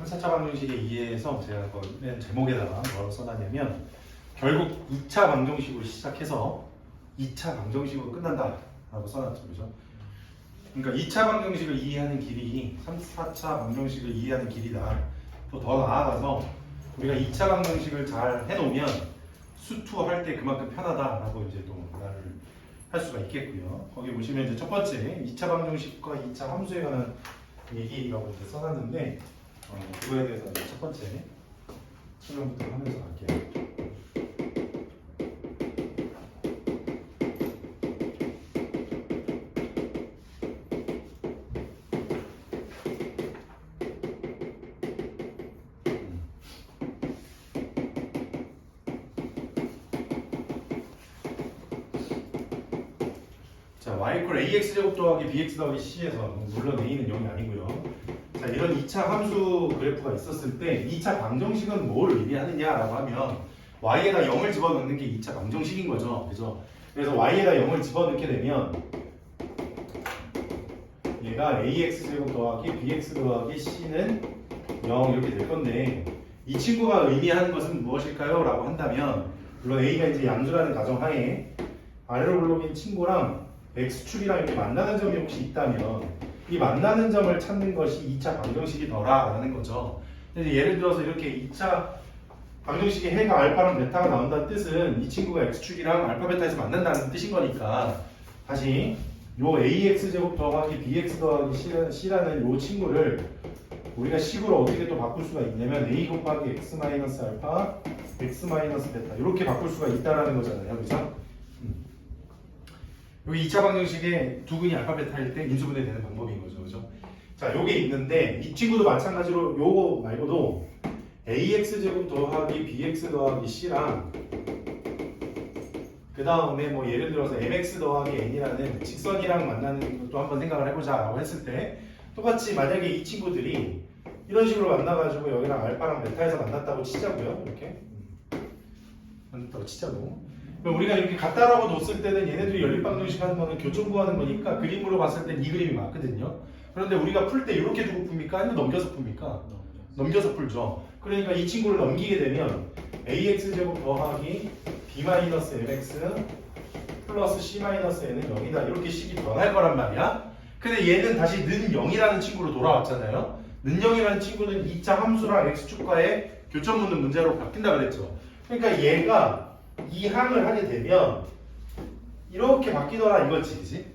3차차 방정식의 이해에서 제가 맨 제목에다가 뭐라고 써놨냐면 결국 2차 방정식으로 시작해서 2차 방정식으로 끝난다 라고 써놨죠. 그죠? 그러니까 2차 방정식을 이해하는 길이 3, 4차 방정식을 이해하는 길이다. 또 더 나아가서 우리가 2차 방정식을 잘 해놓으면 수투 할 때 그만큼 편하다라고 이제 또 말을 할 수가 있겠고요. 거기 보시면 이제 첫 번째 2차 방정식과 2차 함수에 관한 얘기라고 이제 써놨는데 그거에 대해서 이제 첫 번째 설명부터 하면서 갈게요. 자, y 이퀄 ax제곱 더하기 bx 더하기 c에서 물론 a는 0이 아니고요. 자, 이런 2차 함수 그래프가 있었을 때 2차 방정식은 뭘 의미하느냐라고 하면 y에다 0을 집어넣는 게 2차 방정식인 거죠. 그죠? 그래서 y에다 0을 집어넣게 되면 얘가 ax제곱 더하기 bx 더하기 c는 0 이렇게 될 건데 이 친구가 의미하는 것은 무엇일까요? 라고 한다면 물론 a가 이제 양수라는 가정하에 아래로 블록인 친구랑 x축이랑 이렇게 만나는 점이 혹시 있다면 이 만나는 점을 찾는 것이 2차 방정식이더라라는 거죠. 근데 예를 들어서 이렇게 2차 방정식의 해가 알파랑 베타가 나온다는 뜻은 이 친구가 x축이랑 알파 베타에서 만난다는 뜻인 거니까 다시 요 ax제곱 더하기 bx 더하기 c라는 요 친구를 우리가 식으로 어떻게 또 바꿀 수가 있냐면 a 곱하기 x 마이너스 알파 x 마이너스 베타 이렇게 바꿀 수가 있다라는 거잖아요. 그죠? 여기 2차 방정식에 두 근이 알파 베타일 때 인수분해 되는 방법인 거죠. 그죠? 자, 요게 있는데 이 친구도 마찬가지로 요거 말고도 ax제곱 더하기 bx 더하기 c랑 그 다음에 뭐 예를 들어서 mx 더하기 n이라는 직선이랑 만나는 것도 한번 생각을 해보자 라고 했을 때 똑같이 만약에 이 친구들이 이런 식으로 만나가지고 여기랑 알파랑 베타에서 만났다고 치자고요. 이렇게 만났다고 치자고 그럼 우리가 이렇게 같다라고 뒀을 때는 얘네들이 연립방정식 하는 거는 교점 구하는 거니까 그림으로 봤을 땐 이 그림이 맞거든요. 그런데 우리가 풀 때 이렇게 두고 풉니까? 아니면 넘겨서 풉니까? 넘겨서 풀죠. 그러니까 이 친구를 넘기게 되면 ax제곱 더하기 b-mx 플러스 c-n은 0이다. 이렇게 식이 변할 거란 말이야. 근데 얘는 다시 는 0이라는 친구로 돌아왔잖아요. 는 0이라는 친구는 2차 함수랑 x축과의 교점 묻는 문제로 바뀐다 그랬죠. 그러니까 얘가 이 항을 하게 되면 이렇게 바뀌더라 이거지, 그지?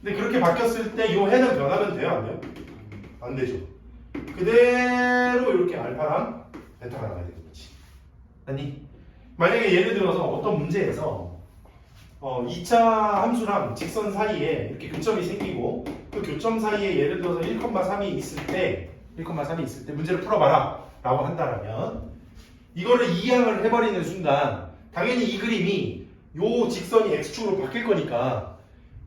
근데 그렇게 바뀌었을 때 이 해는 변하면 돼요, 안 돼요? 안 되죠. 그대로 이렇게 알파랑 베타가 나가야 되는 거지. 아니, 만약에 예를 들어서 어떤 문제에서 2차 함수랑 직선 사이에 이렇게 교점이 생기고 그 교점 사이에 예를 들어서 1,3이 있을 때 1,3이 있을 때 문제를 풀어봐라 라고 한다면 이거를 이항을 해버리는 순간 당연히 이 그림이 요 직선이 x축으로 바뀔 거니까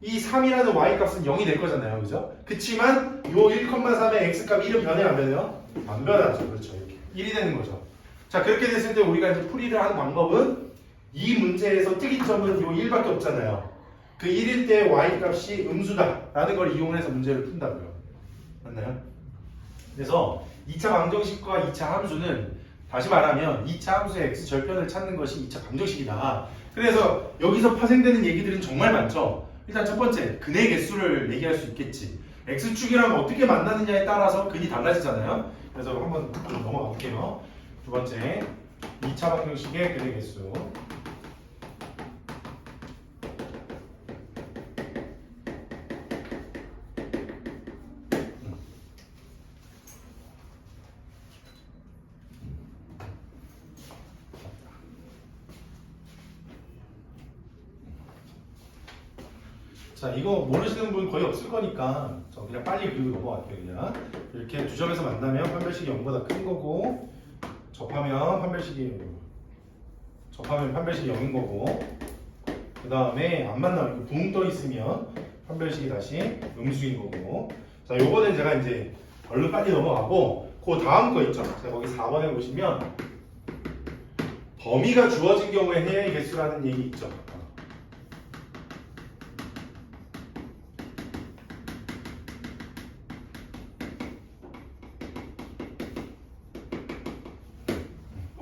이 3이라는 y값은 0이 될 거잖아요. 그죠? 그치만 요 1,3의 x값 1은 변해 안 변해요? 안 변하죠. 그렇죠. 이렇게 1이 되는 거죠. 자, 그렇게 됐을 때 우리가 이제 풀이를 하는 방법은 이 문제에서 특이점은 요 1밖에 없잖아요. 그 1일 때 y값이 음수다라는 걸 이용해서 문제를 푼다고요. 맞나요? 그래서 2차 방정식과 2차 함수는 다시 말하면 2차 함수의 x 절편을 찾는 것이 2차 방정식이다. 그래서 여기서 파생되는 얘기들은 정말 많죠. 일단 첫 번째, 근의 개수를 얘기할 수 있겠지. x축이랑 어떻게 만나느냐에 따라서 근이 달라지잖아요. 그래서 한번 좀 넘어가 볼게요. 두 번째, 2차 방정식의 근의 개수. 자, 이거 모르시는 분 거의 없을 거니까 저 그냥 빨리 그리고 넘어갈게요. 그냥 이렇게 두 점에서 만나면 판별식이 0보다 큰 거고 접하면 판별식이 0인 거고 그 다음에 안 만나면 붕 떠 있으면 판별식이 다시 음수인 거고. 자, 요거는 제가 이제 얼른 빨리 넘어가고 그 다음 거 있죠. 자, 거기 4번에 보시면 범위가 주어진 경우에 해의 개수라는 얘기 있죠.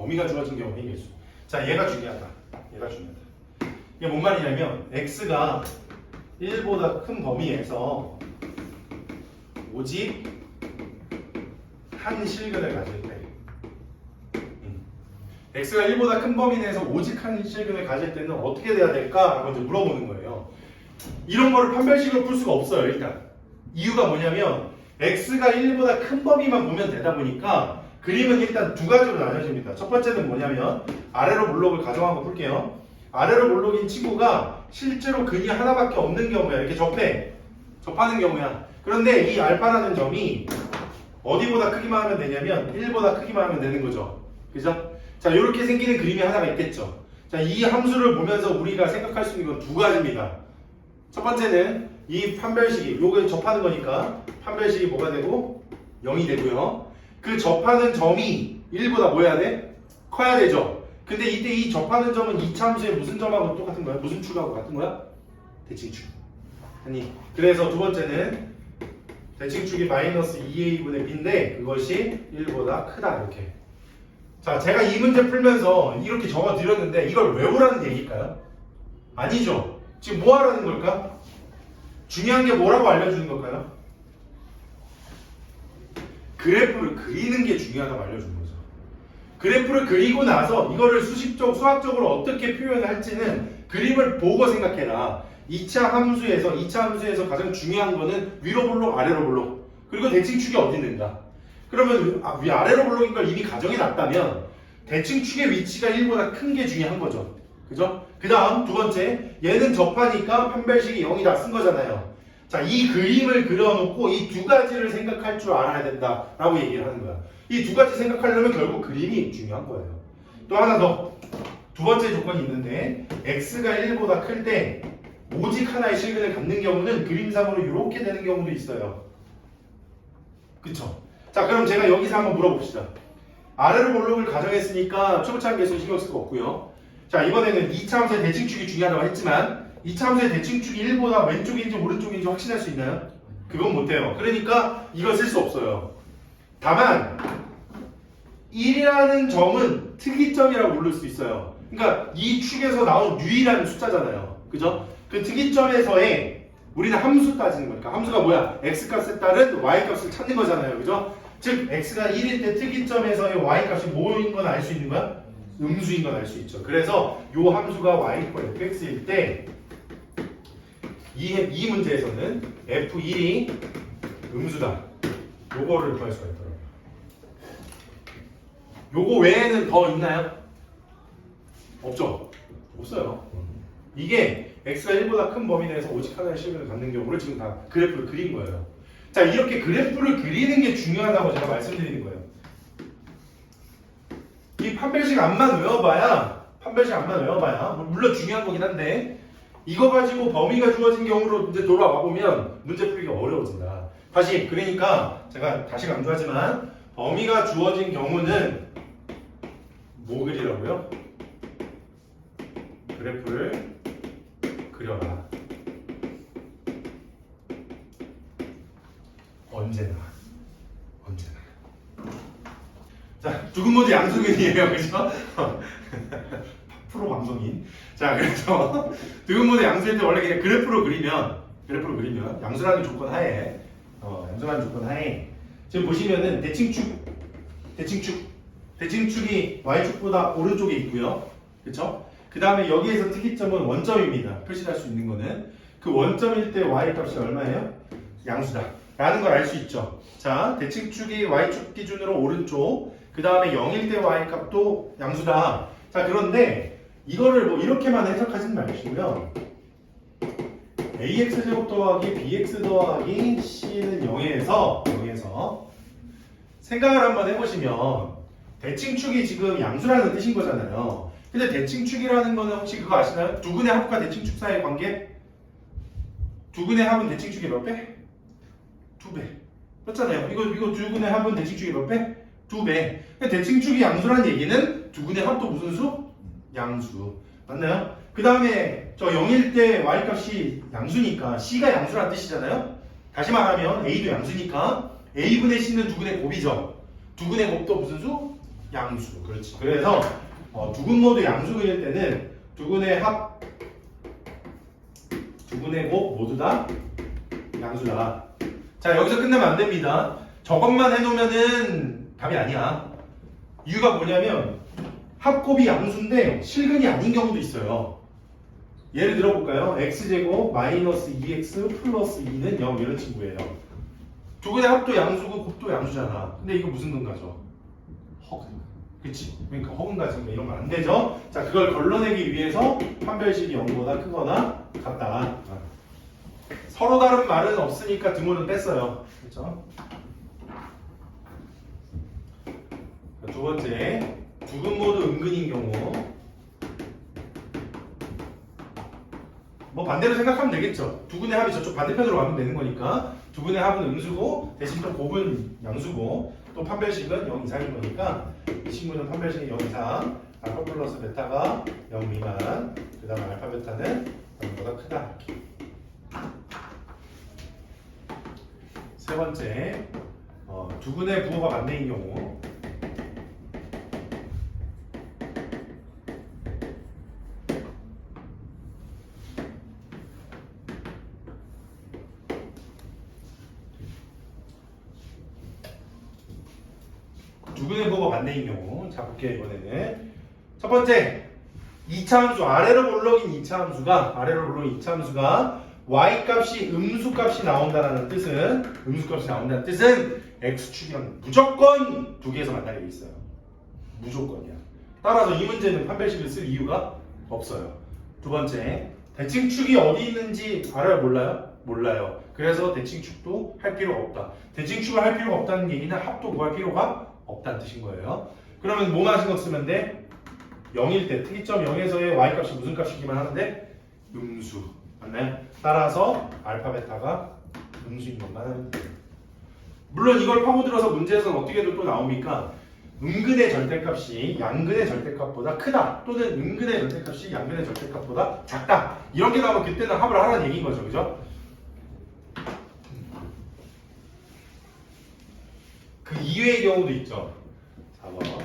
범위가 주어진 경우 해결수. 자, 얘가 중요하다. 얘가 중요하다. 이게 뭔 말이냐면 x가 1보다 큰 범위에서 오직 한 실근을 가질 때 x가 1보다 큰 범위 내에서 오직 한 실근을 가질 때는 어떻게 돼야 될까? 라고 이제 물어보는 거예요. 이런 거를 판별식으로 풀 수가 없어요. 일단 이유가 뭐냐면 x가 1보다 큰 범위만 보면 되다 보니까 그림은 일단 두 가지로 나눠집니다. 첫 번째는 뭐냐면 아래로 블록을 가정한 거 풀게요. 아래로 블록인 친구가 실제로 근이 하나밖에 없는 경우야. 이렇게 접하는 경우야. 그런데 이 알파라는 점이 어디보다 크기만 하면 되냐면 1보다 크기만 하면 되는 거죠. 그죠? 자, 이렇게 생기는 그림이 하나가 있겠죠. 자, 이 함수를 보면서 우리가 생각할 수 있는 건 두 가지입니다. 첫 번째는 이 판별식이, 요걸 접하는 거니까 판별식이 뭐가 되고 0이 되고요. 그 접하는 점이 1보다 뭐 해야 돼? 커야 되죠. 근데 이때 이 접하는 점은 2차 함수의 무슨 점하고 똑같은 거야? 무슨 축하고 같은 거야? 대칭축. 아니, 그래서 두 번째는 대칭축이 마이너스 2a분의 b인데 그것이 1보다 크다 이렇게. 자, 제가 이 문제 풀면서 이렇게 적어 드렸는데 이걸 외우라는 얘기일까요? 아니죠. 지금 뭐 하라는 걸까? 중요한 게 뭐라고 알려주는 걸까요? 그래프를 그리는 게 중요하다고 알려주는 거죠. 그래프를 그리고 나서 이거를 수학적으로 어떻게 표현을 할지는 그림을 보고 생각해라. 2차 함수에서 가장 중요한 거는 위로 블록, 아래로 블록. 그리고 대칭축이 어디 있는가. 그러면 아래로 블록인 걸 이미 가정해 놨다면 대칭축의 위치가 1보다 큰 게 중요한 거죠. 그죠? 그 다음 두 번째, 얘는 접하니까 판별식이 0이다 쓴 거잖아요. 자, 이 그림을 그려놓고 이 두 가지를 생각할 줄 알아야 된다라고 얘기를 하는 거야. 이 두 가지 생각하려면 결국 그림이 중요한 거예요. 또 하나 더, 두 번째 조건이 있는데 x가 1보다 클 때 오직 하나의 실근을 갖는 경우는 그림상으로 이렇게 되는 경우도 있어요. 그쵸? 자, 그럼 제가 여기서 한번 물어봅시다. 아래로 블록을 가정했으니까 초보차항 계수 신경 쓸 거 없고요. 자, 이번에는 2차 함수의 대칭축이 중요하다고 했지만 2차 함수의 대칭축이 1보다 왼쪽인지 오른쪽인지 확신할 수 있나요? 그건 못해요. 그러니까 이걸 쓸 수 없어요. 다만 1이라는 점은 특이점이라고 부를 수 있어요. 그러니까 이 축에서 나온 유일한 숫자잖아요. 그죠? 그 특이점에서의 우리는 함수 따지는 거니까. 함수가 뭐야? x값에 따른 y값을 찾는 거잖아요. 그죠? 즉 x가 1일 때 특이점에서의 y값이 뭐인 건 알 수 있는 거야? 음수인 건 알 수 있죠. 그래서 이 함수가 y=fx일 때 이 문제에서는 f1이 음수다. 요거를 구할 수가 있더라고요. 요거 외에는 더 있나요? 없죠? 없어요. 이게 x가 1보다 큰 범위 내에서 오직 하나의 실근을 갖는 경우를 지금 다 그래프를 그린 거예요. 자, 이렇게 그래프를 그리는 게 중요하다고 제가 말씀드리는 거예요. 이 판별식 안만 외워봐야 물론 중요한 거긴 한데 이거 가지고 범위가 주어진 경우로 이제 돌아와 보면 문제 풀기가 어려워진다. 다시, 그러니까 제가 다시 강조하지만 범위가 주어진 경우는 뭐 그리라고요? 그래프를 그려라. 언제나. 자, 두근모두 양수근이에요. 그죠? 프로 방송인. 자, 그래서 두근모두 양수일 때 원래 그냥 그래프로 그리면 양수라는 조건 하에 지금 보시면은 대칭축이 y축보다 오른쪽에 있고요. 그쵸? 그 다음에 여기에서 특이점은 원점입니다. 표시할 수 있는 거는 그 원점일 때 y값이 얼마예요? 양수다 라는 걸 알 수 있죠. 자, 대칭축이 y축 기준으로 오른쪽, 그 다음에 0일 때 y값도 양수다. 자, 그런데 이거를 뭐 이렇게만 해석하지 마시고요. ax제곱 더하기 bx 더하기 c는 0에서 생각을 한번 해보시면 대칭축이 지금 양수라는 뜻인 거잖아요. 근데 대칭축이라는 거는 혹시 그거 아시나요? 두근의 합과 대칭축 사이의 관계? 두근의 합은 대칭축이 몇 배? 2배. 맞잖아요. 이거 두근의 합은 대칭축이 몇 배? 2배. 대칭축이 양수라는 얘기는 두근의 합도 무슨 수? 양수. 맞나요? 그 다음에 저 0일 때 y값이 양수니까 c가 양수라는 뜻이잖아요. 다시 말하면 a도 양수니까 a분의 c는 두근의 곱이죠. 두근의 곱도 무슨 수? 양수. 그렇지. 그래서 두근모두 양수 그릴 때는 두근의 합, 두근의 곱 모두 다 양수다. 자, 여기서 끝내면 안 됩니다. 저것만 해놓으면은 답이 아니야. 이유가 뭐냐면 합곱이 양수인데 실근이 아닌 경우도 있어요. 예를 들어볼까요? x제곱 마이너스 2x 플러스 2는 0 이런 친구예요. 두근의 합도 양수고 곱도 양수잖아. 근데 이거 무슨 근가죠? 허근. 그치? 그러니까 허근가지니까 이런 건 안 되죠? 자, 그걸 걸러내기 위해서 판별식이 0보다 크거나 같다. 서로 다른 말은 없으니까 등호는 뺐어요. 그렇죠? 두 번째, 두근 모두 은근인 경우. 뭐 반대로 생각하면 되겠죠. 두근의 합이 저쪽 반대편으로 가면 되는 거니까 두근의 합은 음수고 대신 또 곱은 양수고 또 판별식은 0 이상인 거니까 이 친구는 판별식이 0 이상, 알파 플러스 베타가 0 미만, 그 다음 알파 베타는 0보다 크다. 세 번째, 두근의 부호가 반대인 경우. 두근의 부호가 반대인 경우. 자, 볼게요. 이번에는 첫 번째, 2차 함수, 아래로 물러긴 2차 함수가 y 값이 음수 값이 나온다는 뜻은 x축이랑 무조건 두 개에서 만나게 돼 있어요. 무조건이야. 따라서 이 문제는 판별식을 쓸 이유가 없어요. 두 번째, 대칭축이 어디 있는지 알아요? 몰라요. 그래서 대칭축도 할 필요가 없다. 대칭축을 할 필요가 없다는 얘기는 합도 구할 필요가 없다는 뜻인 거예요. 그러면 뭐만 신경 쓰면 돼? 0일 때 특이점 0에서의 y값이 무슨 값이기만 하는데 음수. 맞나요? 따라서 알파 베타가 음수인 것만 하면 돼요. 물론 이걸 파고들어서 문제에서는 어떻게도 또 나옵니까? 음근의 절대값이 양근의 절대값보다 크다. 또는 음근의 절대값이 양근의 절대값보다 작다. 이런 게 나오면 그때는 합을 하라는 얘기인 거죠. 그죠? 그 이외의 경우도 있죠. 4번.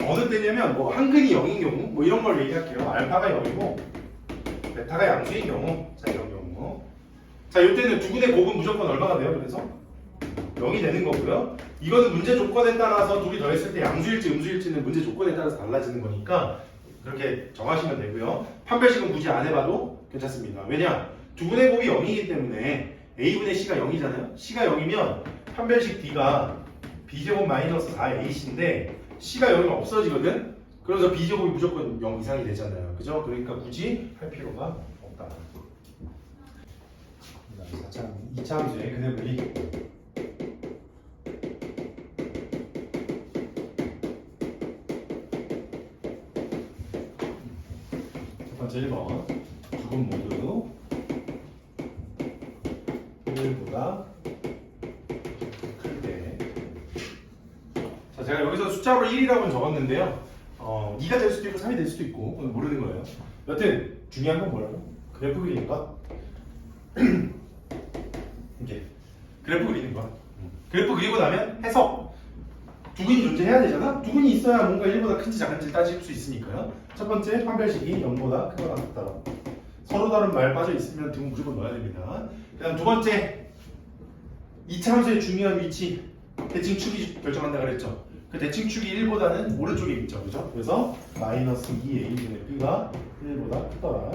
어느 때냐면 뭐 한근이 0인 경우 뭐 이런 걸 얘기할게요. 알파가 0이고 베타가 양수인 경우. 자, 이런 경우. 자, 이때는 두근의 곱은 무조건 얼마가 돼요? 그래서 0이 되는 거고요. 이거는 문제 조건에 따라서 둘이 더했을 때 양수일지 음수일지는 문제 조건에 따라서 달라지는 거니까 그렇게 정하시면 되고요. 판별식은 굳이 안 해봐도 괜찮습니다. 왜냐? 두근의 곱이 0이기 때문에 a분의 c가 0이잖아요. c가 0이면 판별식 d가 b제곱 마이너스 4ac인데 c가 0이면 없어지거든. 그래서 b제곱이 무조건 0 이상이 되잖아요. 그죠? 그러니까 굳이 할 필요가 없다. 2차 함수의 그네분리. 첫 번째 1번. 두근 모두 1보다 클 때. 자, 제가 여기서 숫자로 1이라고 적었는데요. 2가 될 수도 있고 3이 될 수도 있고 그건 모르는 거예요. 여튼 중요한 건 뭐라고? 그래프 그리는 것. 이게 그래프 그리는 것. 그래프 그리고 나면 해석. 두근이 존재해야 되잖아. 두근이 있어야 뭔가 1보다 큰지 작은지 따질 수 있으니까요. 첫 번째 판별식이 0보다 크거나 같다. 서로 다른 말 빠져 있으면 등은 무조건 넣어야 됩니다. 그다음 두 번째 2차 함수의 중요한 위치 대칭축이 결정한다 그랬죠. 그 대칭축이 1보다는 오른쪽에 있죠. 그죠? 그래서 마이너스 2a분의 b가 1보다 크더라.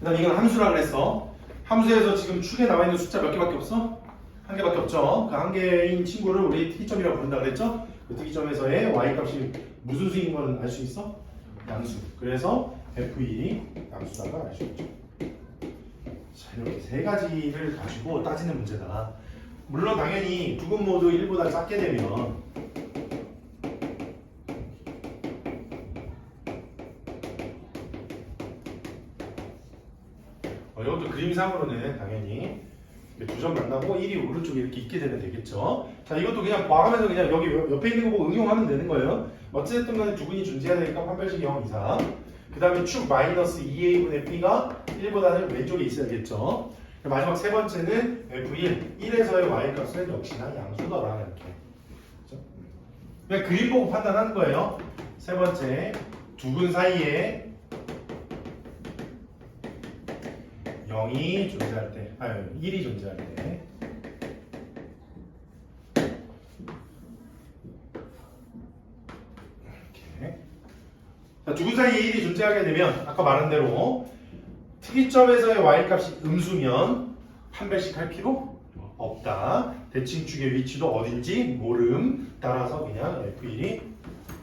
그 다음 이건 함수라 그랬어. 함수에서 지금 축에 나와 있는 숫자 몇 개밖에 없어? 한 개밖에 없죠. 그 한 개인 친구를 우리 특이점이라고 부른다 그랬죠? 그 특이점에서의 y값이 무슨 수인 건 알 수 있어? 양수. 그래서 f1이 양수다가 알 수 있죠. 자, 이렇게 세 가지를 가지고 따지는 문제다. 물론 당연히 두근 모두 1보다 작게 되면 이것도 그림상으로는 당연히 두 점 만나고 1이 오른쪽에 이렇게 있게 되면 되겠죠. 자, 이것도 그냥 봐가면서 그냥 여기 옆에 있는 거 보고 응용하면 되는 거예요. 어쨌든 간에 두근이 존재해야 되니까 판별식 0 이상. 그 다음에 축 마이너스 2a분의 b가 1보다는 왼쪽에 있어야겠죠. 마지막 세 번째는 F1, 1에서의 y값은 역시나 양수더라 이렇게. 그렇죠? 그냥 그림 보고 판단하는 거예요. 세 번째, 두 근 사이에 0이 존재할 때, 아니 1이 존재할 때. 이렇게. 자, 두 근 사이에 1이 존재하게 되면 아까 말한 대로 특이점에서의 y값이 음수면 판별식 할 필요 없다. 대칭축의 위치도 어딘지 모름. 따라서 그냥 F1이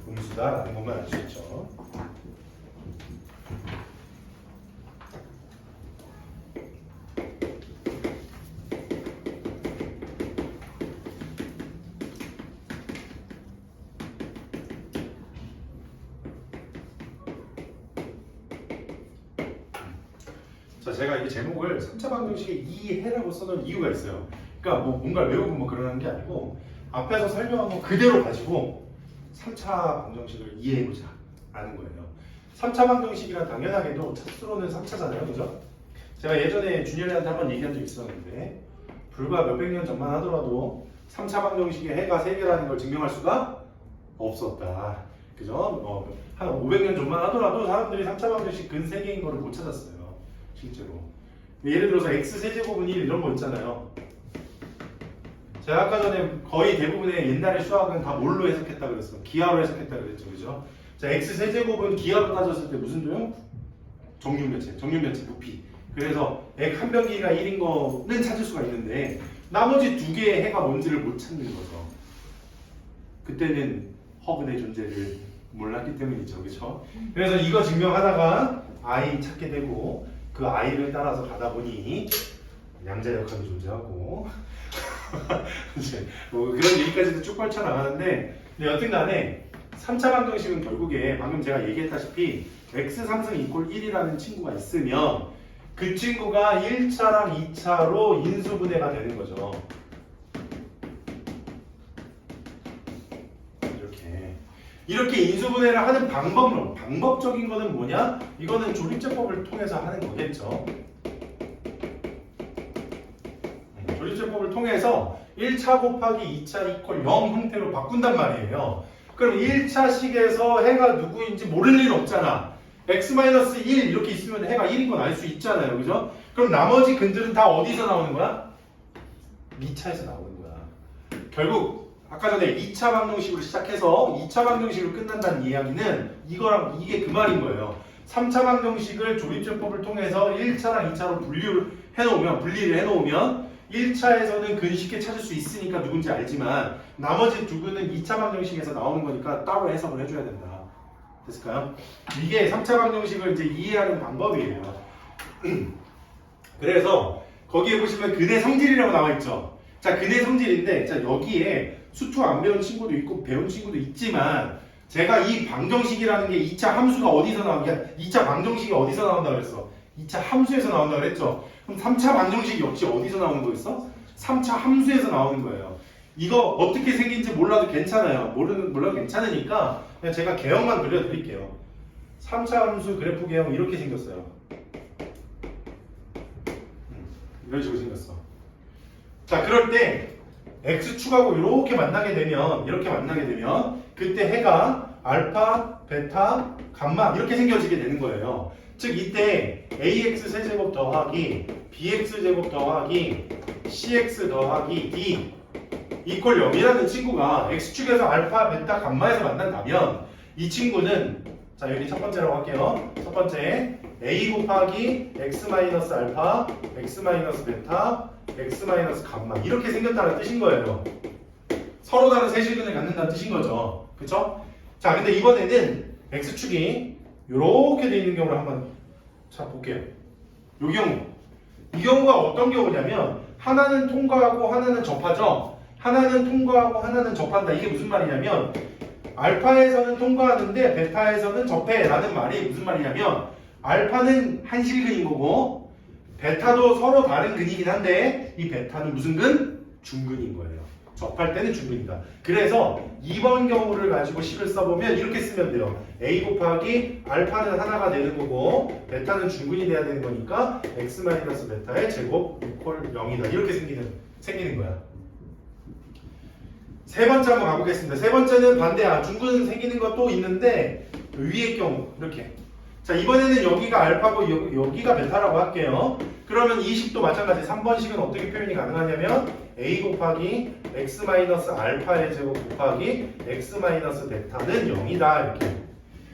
음수다라는 것만 알 수 있죠. 자, 제가 이 제목을 3차 방정식의 이해라고 써놓은 이유가 있어요. 그러니까 뭐 뭔가 외우고 뭐 그러는 게 아니고 앞에서 설명한 거 그대로 가지고 3차 방정식을 이해해보자 라는 거예요. 3차 방정식이란 당연하게도 차수로는 3차잖아요. 그죠? 제가 예전에 준열이한테 한번 얘기한 적 있었는데 불과 몇백 년 전만 하더라도 3차 방정식의 해가 3개라는 걸 증명할 수가 없었다. 그죠? 한 500년 전만 하더라도 사람들이 3차 방정식 근 3개인 거를 못 찾았어요. 실제로. 예를 들어서 x세제곱은 1 이런 거 있잖아요. 제가 아까 전에 거의 대부분의 옛날의 수학은 다 뭘로 해석했다 그랬어? 기하로 해석했다 그랬죠. 그죠? 자, x세제곱은 기하로 따졌을 때 무슨 도형? 정육면체, 부피. 그래서 x 한 변기가 1인 거는 찾을 수가 있는데 나머지 두 개의 해가 뭔지를 못 찾는 거죠. 그때는 허근의 존재를 몰랐기 때문이죠. 그죠? 그래서 이거 증명하다가 i 찾게 되고 그 i를 따라서 가다 보니 양자역학이 존재하고 이제 뭐 그런 얘기까지도 쭉 펼쳐 나가는데 여튼간에 3차 방정식은 결국에 방금 제가 얘기했다시피 x 3승 이퀄 1이라는 친구가 있으면 그 친구가 1차랑 2차로 인수분해가 되는 거죠. 이렇게 인수분해를 하는 방법적인 거는 뭐냐? 이거는 조립제법을 통해서 하는 거겠죠. 조립제법을 통해서 1차 곱하기 2차 이퀄 0 형태로 바꾼단 말이에요. 그럼 1차식에서 해가 누구인지 모를 일은 없잖아. x-1 이렇게 있으면 해가 1인 건 알 수 있잖아요. 그죠? 그럼 나머지 근들은 다 어디서 나오는 거야? 2차에서 나오는 거야. 결국 아까 전에 2차 방정식으로 시작해서 2차 방정식으로 끝난다는 이야기는 이거랑 이게 그 말인 거예요. 3차 방정식을 조립제법을 통해서 1차랑 2차로 분리를 해놓으면 1차에서는 근 쉽게 찾을 수 있으니까 누군지 알지만 나머지 두 근은 2차 방정식에서 나오는 거니까 따로 해석을 해줘야 된다. 됐을까요? 이게 3차 방정식을 이제 이해하는 방법이에요. 그래서 거기에 보시면 근의 성질이라고 나와 있죠. 자, 근의 성질인데 자 여기에 수투 안 배운 친구도 있고 배운 친구도 있지만 제가 이 방정식이라는 게 2차 함수가 어디서 나오냐 2차 방정식이 어디서 나온다 그랬어? 2차 함수에서 나온다 그랬죠? 그럼 3차 방정식이 역시 어디서 나오는 거였어? 3차 함수에서 나오는 거예요. 이거 어떻게 생긴지 몰라도 괜찮아요. 몰라도 괜찮으니까 그냥 제가 개형만 그려드릴게요. 3차 함수 그래프 개형 이렇게 생겼어요. 이런 식으로 생겼어. 자, 그럴 때 x축하고 이렇게 만나게 되면 그때 해가 알파, 베타, 감마 이렇게 생겨지게 되는 거예요. 즉 이때 ax 세제곱 더하기 bx 제곱 더하기 cx 더하기 d 이퀄 0이라는 친구가 x축에서 알파, 베타, 감마에서 만난다면 이 친구는 자 여기 첫 번째라고 할게요. 첫 번째 a 곱하기 x 마이너스 알파, x 마이너스 베타, x 마이너스 감마 이렇게 생겼다는 뜻인 거예요. 서로 다른 세실근을 갖는다는 뜻인 거죠. 그쵸? 자 근데 이번에는 x축이 이렇게 돼 있는 경우를 한번 자 볼게요. 이 경우가 어떤 경우냐면 하나는 통과하고 하나는 접하죠. 하나는 통과하고 하나는 접한다. 이게 무슨 말이냐면 알파에서는 통과하는데 베타에서는 접해 라는 말이 무슨 말이냐면 알파는 한실근인 거고 베타도 서로 다른 근이긴 한데 이 베타는 무슨 근? 중근인 거예요. 접할 때는 중근이다. 그래서 2번 경우를 가지고 식을 써보면 이렇게 쓰면 돼요. A 곱하기 알파는 하나가 되는 거고 베타는 중근이 돼야 되는 거니까 x 마이너스 베타의 제곱 이퀄 0이다. 이렇게 생기는 거야. 세 번째 한번 가보겠습니다. 세 번째는 반대야. 중근 생기는 것도 있는데 위의 경우 이렇게. 자, 이번에는 여기가 알파고 여기가 베타라고 할게요. 그러면 이 식도 마찬가지. 3번식은 어떻게 표현이 가능하냐면 a 곱하기 x 마이너스 알파의 제곱 곱하기 x 마이너스 베타는 0이다. 이렇게.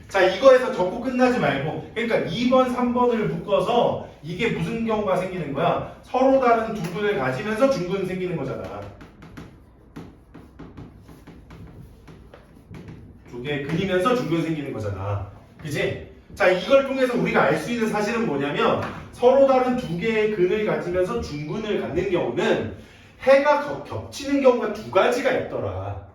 자, 이거에서 접고 끝나지 말고, 그러니까 2번, 3번을 묶어서 이게 무슨 경우가 생기는 거야? 서로 다른 두 근을 가지면서 중근 생기는 거잖아. 두 개 근이면서 중근 생기는 거잖아. 그지? 자, 이걸 통해서 우리가 알 수 있는 사실은 뭐냐면 서로 다른 두 개의 근을 가지면서 중근을 갖는 경우는 해가 겹치는 경우가 두 가지가 있더라.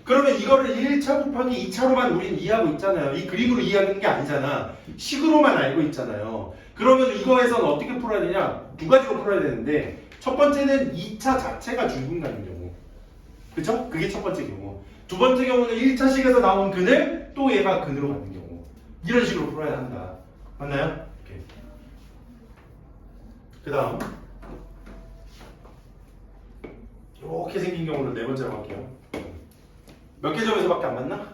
그러면 이거를 1차 곱하기 2차로만 우린 이해하고 있잖아요. 이 그림으로 이해하는 게 아니잖아. 식으로만 알고 있잖아요. 그러면 이거에서는 어떻게 풀어야 되냐? 두 가지로 풀어야 되는데 첫 번째는 2차 자체가 중근 갖는 경우. 그쵸? 그게 첫 번째 경우. 두 번째 경우는 1차식에서 나온 근을 또 얘가 근으로 갖는 경우. 이런 식으로 풀어야 한다. 맞나요? 이렇게. 그 다음 이렇게 생긴 경우를 네 번째로 할게요. 몇 개 점에서밖에 안 맞나?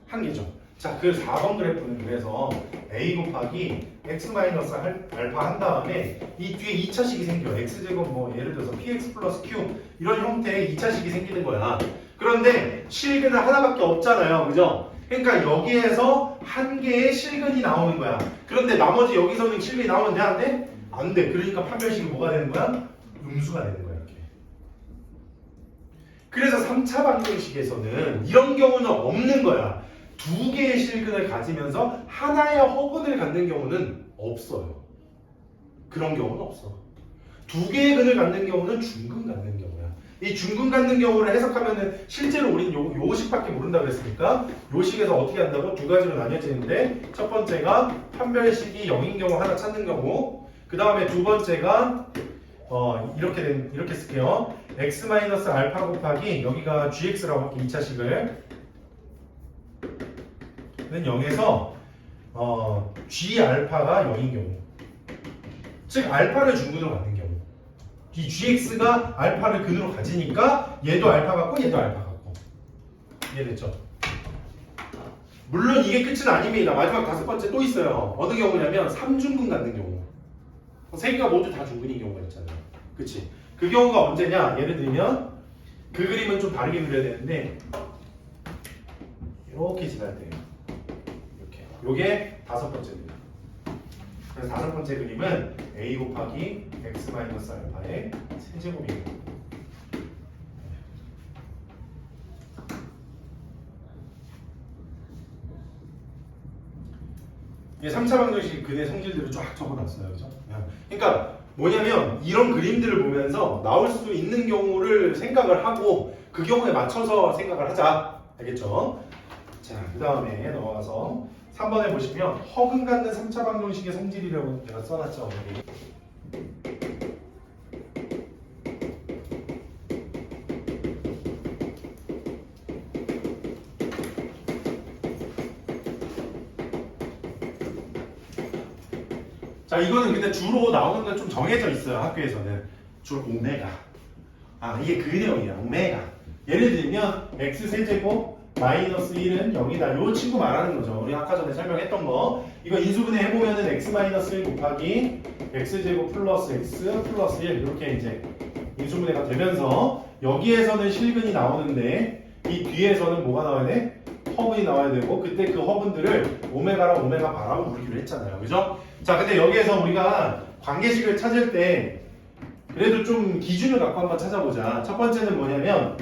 한 개죠. 자, 그 4번 그래프는 그래서 a 곱하기 x 마이너스 알파 한 다음에 이 뒤에 2차식이 생겨. x제곱 뭐 예를 들어서 px 플러스 q 이런 형태의 2차식이 생기는 거야. 그런데 실근은 하나밖에 없잖아요. 그죠? 그러니까 여기에서 한 개의 실근이 나오는 거야. 그런데 나머지 여기서는 실근이 나오면 돼? 안 돼? 안 돼. 그러니까 판별식이 뭐가 되는 거야? 음수가 되는 거야. 이렇게. 그래서 3차 방정식에서는 이런 경우는 없는 거야. 두 개의 실근을 가지면서 하나의 허근을 갖는 경우는 없어요. 그런 경우는 없어. 두 개의 근을 갖는 경우는 중근 갖는 경우야. 이 중근 갖는 경우를 해석하면은 실제로 우린 요 식밖에 모른다 그랬으니까 요 식에서 어떻게 한다고? 두 가지로 나뉘어지는데 첫 번째가 판별식이 0인 경우 하나 찾는 경우, 그 다음에 두 번째가 이렇게 쓸게요. x 마이너스 알파 곱하기 여기가 gx라고 할게. 2차식을 는 0에서 g 알파가 0인 경우, 즉 알파를 중근으로 갖는 경우. 이 gx가 알파를 근으로 가지니까 얘도 알파 같고 얘도 알파 같고. 이해됐죠? 물론 이게 끝은 아닙니다. 마지막 다섯 번째 또 있어요. 어느 경우냐면 3중근 갖는 경우. 세 개가 모두 다 중근인 경우가 있잖아요. 그치? 그 경우가 언제냐? 예를 들면 그 그림은 좀 다르게 그려야 되는데 이렇게 지나야 돼요. 이렇게. 요게 다섯 번째입니다. 그래서 다섯 번째 그림은 a 곱하기 x 마이너스 알파의 세제곱입니다. 이게 3차 방정식 근의 성질들을 쫙 적어놨어요. 그죠? 그러니까 뭐냐면 이런 그림들을 보면서 나올 수 있는 경우를 생각을 하고 그 경우에 맞춰서 생각을 하자. 알겠죠? 자, 그 다음에 넘어가서 3번에 보시면 허근 갖는 3차 방정식의 성질이라고 제가 써놨죠. 여기. 자, 이거는 근데 주로 나오는 건 좀 정해져 있어요. 학교에서는 주로 오메가. 이게 그 내용이야. 오메가. 예를 들면 x 세제곱 마이너스 1은 0이다. 요 친구 말하는 거죠. 우리 아까 전에 설명했던 거. 이거 인수분해 해보면은 x 마이너스 1 곱하기 x제곱 플러스 x 플러스 1 이렇게 이제 인수분해가 되면서 여기에서는 실근이 나오는데 이 뒤에서는 뭐가 나와야 돼? 허분이 나와야 되고 그때 그 허분들을 오메가랑 오메가 바라고 부르기로 했잖아요. 그죠? 자, 근데 여기에서 우리가 관계식을 찾을 때 그래도 좀 기준을 갖고 한번 찾아보자. 첫 번째는 뭐냐면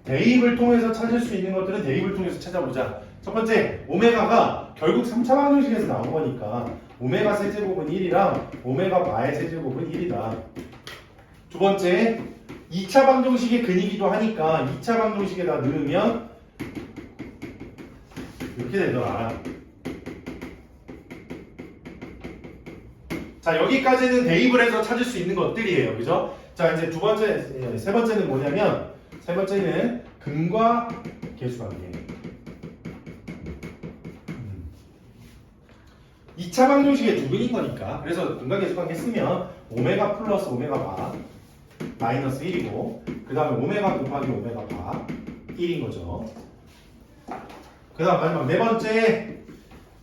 대입을 통해서 찾을 수 있는 것들은 대입을 통해서 찾아보자. 첫 번째, 오메가가 결국 3차 방정식에서 나온 거니까 오메가 세제곱은 1이랑 오메가 바의 세제곱은 1이다. 두 번째, 2차 방정식의 근이기도 하니까 2차 방정식에다 넣으면 이렇게 되더라. 자, 여기까지는 대입을 해서 찾을 수 있는 것들이에요. 그죠? 자, 이제 세 번째는 뭐냐면 세 번째는 근과 계수관계. 2차 방정식의 두근인 거니까 그래서 근과 계수관계 쓰면 오메가 플러스 오메가 바 마이너스 1이고 그 다음에 오메가 곱하기 오메가 바 1인 거죠. 그 다음 마지막 네 번째,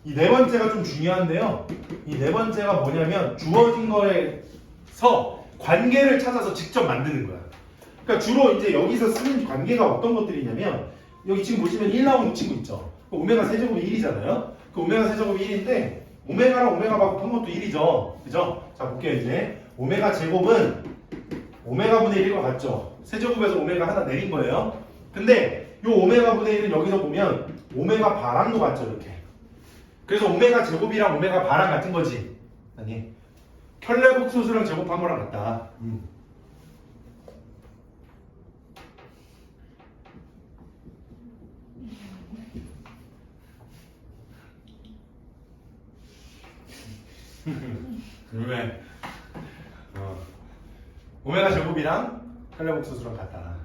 이 네 번째가 좀 중요한데요. 이 네 번째가 뭐냐면 주어진 거에서 관계를 찾아서 직접 만드는 거야. 그러니까 주로 이제 여기서 쓰는 관계가 어떤 것들이냐면 여기 지금 보시면 1 나오는 친구 있죠. 오메가 세제곱이 1이잖아요. 그 오메가 세제곱이 1인데 오메가랑 오메가 곱한 것도 1이죠. 그죠? 자 볼게요 이제. 오메가 제곱은 오메가 분의 1과 같죠. 세제곱에서 오메가 하나 내린 거예요. 근데 이 오메가 분의 1은 여기서 보면 오메가 바랑도 같죠 이렇게. 그래서 오메가 제곱이랑 오메가 바랑 같은 거지. 아니 켤레복소수랑 제곱한 거랑 같다. 왜? 오메가 제곱이랑 켤레복소수랑 같다.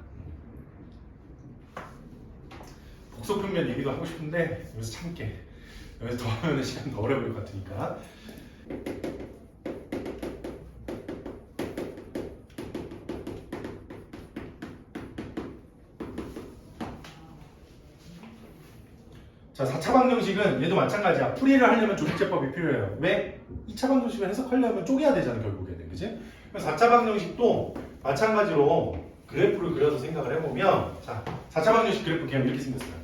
복소평면 얘기도 하고 싶은데 여기서 참게. 여기서 더 하면 시간 더 오래 걸릴 것 같으니까. 자, 4차 방정식은 얘도 마찬가지야. 풀이를 하려면 조직제법이 필요해요. 왜? 2차 방정식을 해석하려면 쪼개야 되잖아, 결국에는. 그치? 4차 방정식도 마찬가지로 그래프를 그려서 생각을 해보면, 자, 4차 방정식 그래프 그냥 이렇게 생겼어요.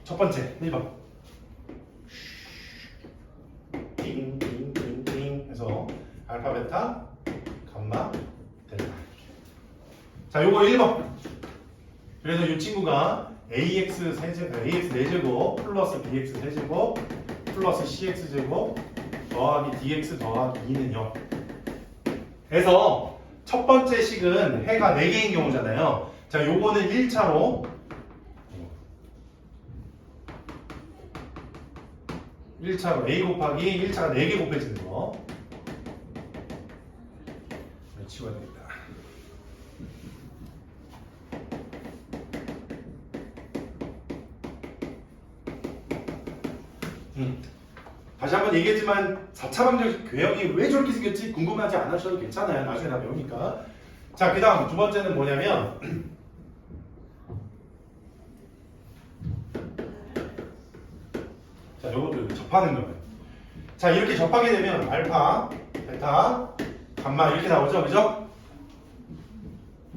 첫 번째, 1번. 띵띵띵띵 해서 알파, 베타, 감마, 델타. 자, 요거 1번. 그래서 이 친구가 ax 4제곱 플러스 bx 세제곱 플러스 cx 제곱 더하기 dx 더하기 2는 0 해서 첫 번째 식은 해가 4개인 경우잖아요. 자, 요거는 1차로 1차로 a 곱하기 1차가 4개 곱해지는 거 치워야 되겠다. 다시 한번 얘기했지만 4차 방정식 궤형이 왜 저렇게 생겼지 궁금하지 않으셔도 괜찮아요. 나중에 다 배우니까. 자, 그 다음 두 번째는 뭐냐면 자, 요것도 접하는 거예요. 자, 이렇게 접하게 되면 알파, 베타, 감마 이렇게 나오죠. 그죠?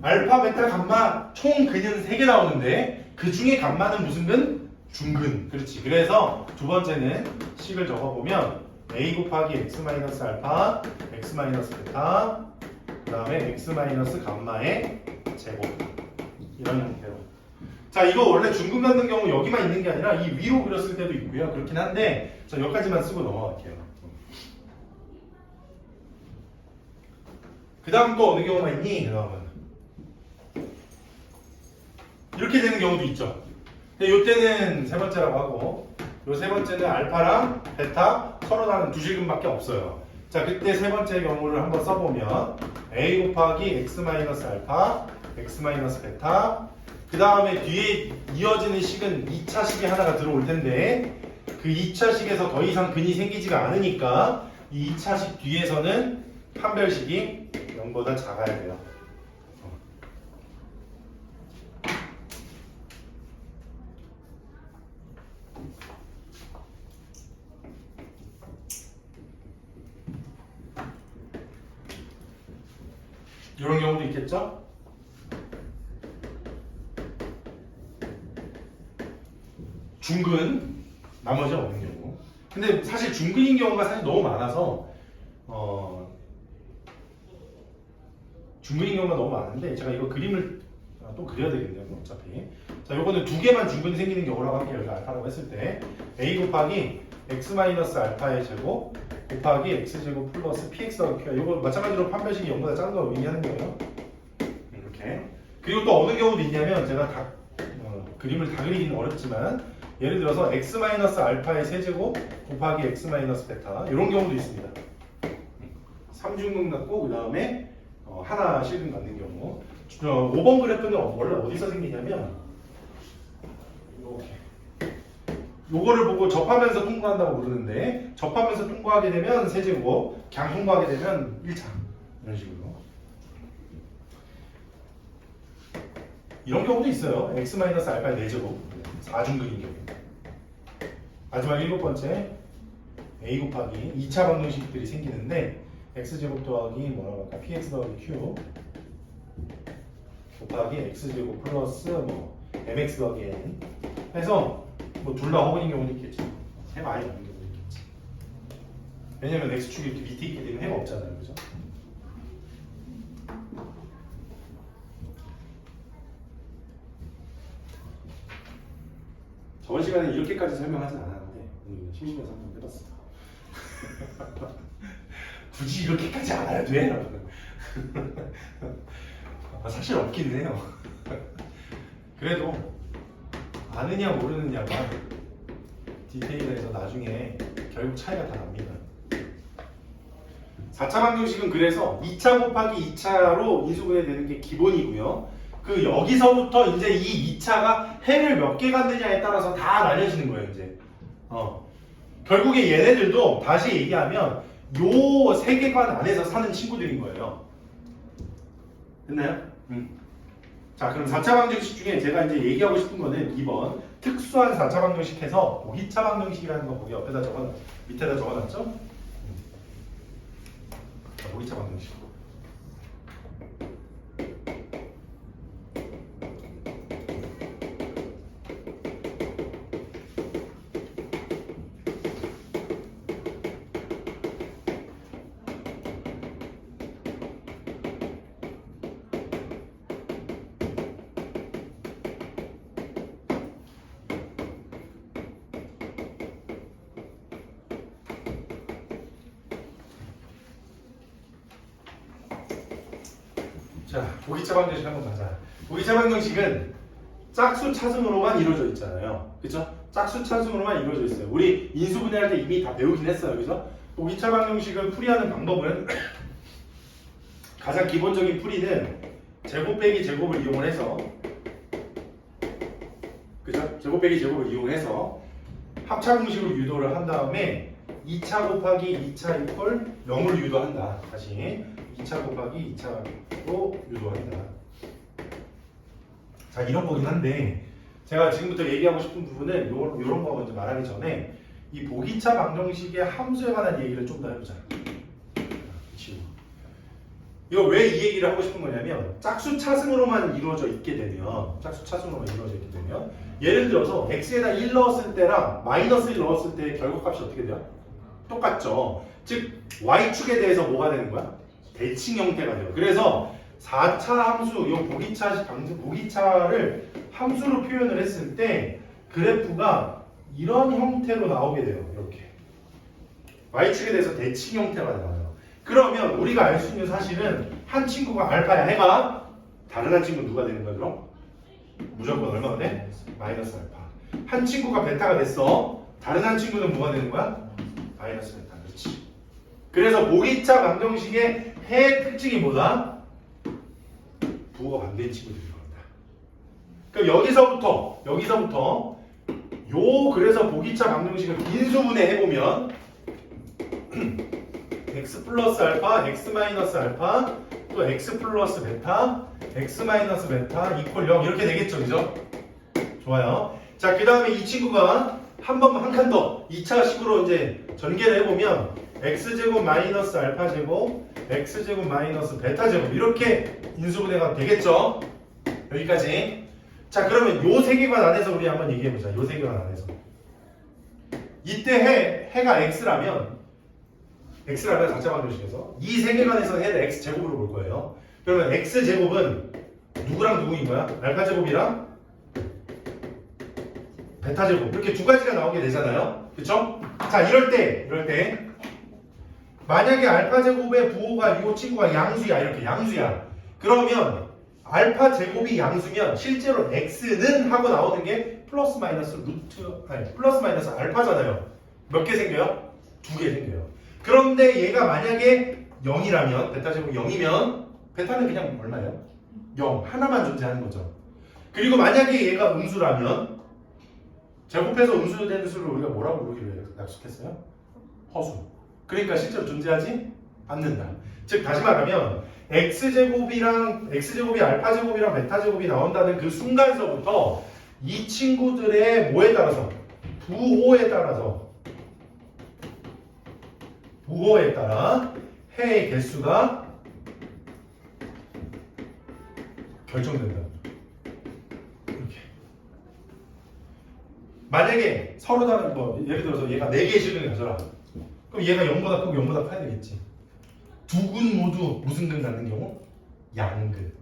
알파, 베타, 감마 총 근은 3개 나오는데 그 중에 감마는 무슨 근? 중근. 그렇지. 그래서 두 번째는 식을 적어보면 a 곱하기 x 마이너스 알파, x 마이너스 베타, 그 다음에 x 마이너스 감마의 제곱. 이런 형태로. 자, 이거 원래 중근 갖는 경우 여기만 있는 게 아니라 이 위로 그렸을 때도 있고요. 그렇긴 한데 저 여기까지만 쓰고 넘어갈게요. 그 다음 또 어느 경우가 있니? 그 다음은 이렇게 되는 경우도 있죠. 근데 요때는 세 번째라고 하고 요 세 번째는 알파랑 베타 서로 다른 두 실근밖에 없어요. 자, 그때 세 번째 경우를 한번 써보면 a 곱하기 x 마이너스 알파, x 마이너스 베타 그 다음에 뒤에 이어지는 식은 2차 식이 하나가 들어올 텐데 그 2차 식에서 더 이상 근이 생기지가 않으니까 이 2차 식 뒤에서는 판별식이 0보다 작아야 돼요. 이런 경우도 있겠죠? 중근, 나머지 없는 경우. 근데 사실 중근인 경우가 사실 너무 많아서 중근인 경우가 너무 많은데 제가 이거 그림을 또 그려야 되겠네요. 어차피. 자, 요거는 두 개만 중근이 생기는 경우라고 할게요. 여기 알파라고 했을 때 a 곱하기 x 마이너스 알파의 제곱 곱하기 x제곱 플러스 px 더하기 q야. 이거 마찬가지로 판별식이 0보다 작은 걸 의미하는 거예요. 이렇게. 그리고 또 어느 경우도 있냐면 제가 그림을 다 그리기는 어렵지만 예를 들어서 x 마이너스 알파의 세제곱 곱하기 x 마이너스 베타 이런 경우도 있습니다. 3중근 갖고 그 다음에 하나 실근 갖는 경우 5번 그래프는 원래 어디서 생기냐면 이렇게 요거를 보고 접하면서 통과한다고 부르는데 접하면서 통과하게 되면 세제곱, 그냥 통과하게 되면 1차 이런 식으로 이런 경우도 있어요. x-알파 4제곱 4중근인 경우. 마지막 7번째 a 곱하기 2차 방정식들이 생기는데 x제곱 더하기 뭐라고 할까? px 더하기 q 곱하기 x제곱 플러스 mx 더하기 n 해서 둘 다 허근인 경우도 있겠죠. 해가 아예 없는 경우도 있겠지. 왜냐면 x축이 이렇게 밑에 있기 때문에 해가 없잖아요. 그죠? 저번 시간에 이렇게까지 설명하진 않았는데 오늘 심심해서 한번 해봤습니다. 굳이 이렇게까지 안 해도 돼? 사실 없긴 해요. 그래도 아느냐 모르느냐가 디테일에서 나중에 결국 차이가 다 납니다. 4차 방정식은 그래서 2차 곱하기 2차로 인수분해 되는 게 기본이고요. 그 여기서부터 이제 이 2차가 해를 몇 개 갖느냐에 따라서 다 나뉘어지는 거예요. 이제 결국에 얘네들도 다시 얘기하면 요 세계관 안에서 사는 친구들인 거예요. 됐나요? 자, 그럼 4차 방정식 중에 제가 이제 얘기하고 싶은 거는 2번 특수한 4차 방정식 해서 보기차 방정식이라는 거 거기 옆에다 밑에다 적어놨죠? 자, 보기차 방정식. 자, 보기차 방정식 한번 가자. 보기차 방정식은 짝수 차승으로만 이루어져 있잖아요. 그쵸? 짝수 차승으로만 이루어져 있어요. 우리 인수분해할 때 이미 다 배우긴 했어요. 그죠? 보기차 방정식을 풀이하는 방법은 가장 기본적인 풀이는 제곱 빼기 제곱을 이용을 해서 그죠? 제곱 빼기 제곱을 이용해서 합차 공식으로 유도를 한 다음에 2차 곱하기 2차 이퀄 0을 유도한다. 다시 2차 곱하기 2차로 유도한다. 자, 이런 거긴 한데 제가 지금부터 얘기하고 싶은 부분은 요런 거 먼저 말하기 전에 이 보기차 방정식의 함수에 관한 얘기를 좀 더 해보자. 이거 왜 이 얘기를 하고 싶은 거냐면 짝수 차승으로만 이루어져 있게 되면 예를 들어서 x에다 1 넣었을 때랑 마이너스 1 넣었을 때의 결과값이 어떻게 돼요? 똑같죠. 즉 y축에 대해서 뭐가 되는 거야? 대칭 형태가 돼요. 그래서 4차 함수, 이 보기차를 함수로 표현을 했을 때 그래프가 이런 형태로 나오게 돼요. 이렇게 y축에 대해서 대칭 형태가 나와요. 그러면 우리가 알 수 있는 사실은 한 친구가 알파야 해봐. 다른 한 친구는 누가 되는 거야 그럼? 무조건 얼마가 돼? 마이너스 알파. 한 친구가 베타가 됐어. 다른 한 친구는 뭐가 되는 거야? 마이너스 베타. 그렇지. 그래서 보기차 방정식의 해 특징이 뭐다? 부호가 반대인 친구들인 겁니다. 그럼 여기서부터 그래서 보기차 방정식을 인수분해 해보면 x 플러스 알파, x 마이너스 알파, 또 x 플러스 베타, x 마이너스 베타 이퀄 0 이렇게 되겠죠, 그죠? 좋아요. 자, 그 다음에 이 친구가 한 칸 더 2차식으로 이제 전개를 해보면 x제곱 마이너스 알파 제곱, x제곱 마이너스 베타 제곱 이렇게 인수분해가 되겠죠? 여기까지. 자, 그러면 요 세계관 안에서 우리 한번 얘기해보자. 요 세계관 안에서. 이때 해가 x라면 4차 방정식에서 이 세계관에서 해를 x제곱으로 볼 거예요. 그러면 x제곱은 누구랑 누구인 거야? 알파 제곱이랑 베타 제곱 이렇게 두 가지가 나오게 되잖아요. 그쵸? 자, 이럴 때 만약에 알파 제곱의 부호가 이 친구가 양수야. 이렇게 양수야. 그러면 알파 제곱이 양수면 실제로 x는 하고 나오는 게 플러스 마이너스 알파잖아요. 몇 개 생겨요? 2개 생겨요. 그런데 얘가 만약에 0이라면 베타 제곱 0이면 베타는 그냥 얼마예요? 0 하나만 존재하는 거죠. 그리고 만약에 얘가 음수라면 제곱해서 음수된 수를 우리가 뭐라고 부르기로 약속했어요? 허수. 그러니까 실제로 존재하지 않는다. 즉 다시 말하면 x제곱이 알파제곱이랑 베타제곱이 나온다는 그 순간서부터 이 친구들의 뭐에 따라서 부호에 따라 해의 개수가 결정된다. 이렇게. 만약에 서로 다른 예를 들어서 얘가 4개의 실근을 가져라. 그럼 얘가 0보다 크고 0보다 커야 되겠지. 두 근 모두 무슨 근 갖는 경우? 양근.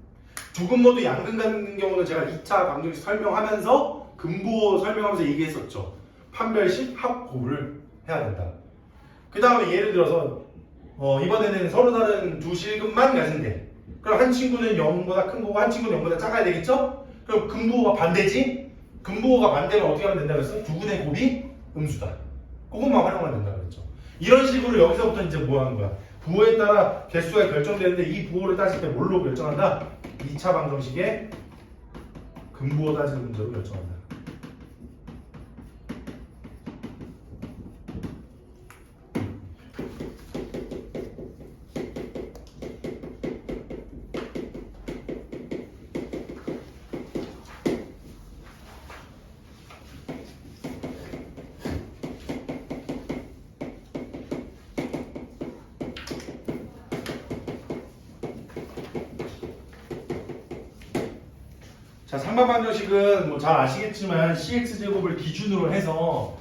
두 근 모두 양근 갖는 경우는 제가 2차 방정식 설명하면서 근부호 설명하면서 얘기했었죠. 판별식 합고를 해야 된다. 그 다음에 예를 들어서 이번에는 서로 다른 두 실근만 가진대. 그럼 한 친구는 0보다 큰 거고 한 친구는 0보다 작아야 되겠죠? 그럼 근부호가 반대지? 근부호가 반대면 어떻게 하면 된다 그랬어? 두 근의 곱이 음수다. 그것만 활용하면 된다 그랬죠. 이런 식으로 여기서부터 이제 뭐 하는 거야? 부호에 따라 개수가 결정되는데 이 부호를 따질 때 뭘로 결정한다? 2차 방정식의 근부호 따지는 문제로 결정한다. 자, 상반방정식은 뭐 잘 아시겠지만 cx제곱을 기준으로 해서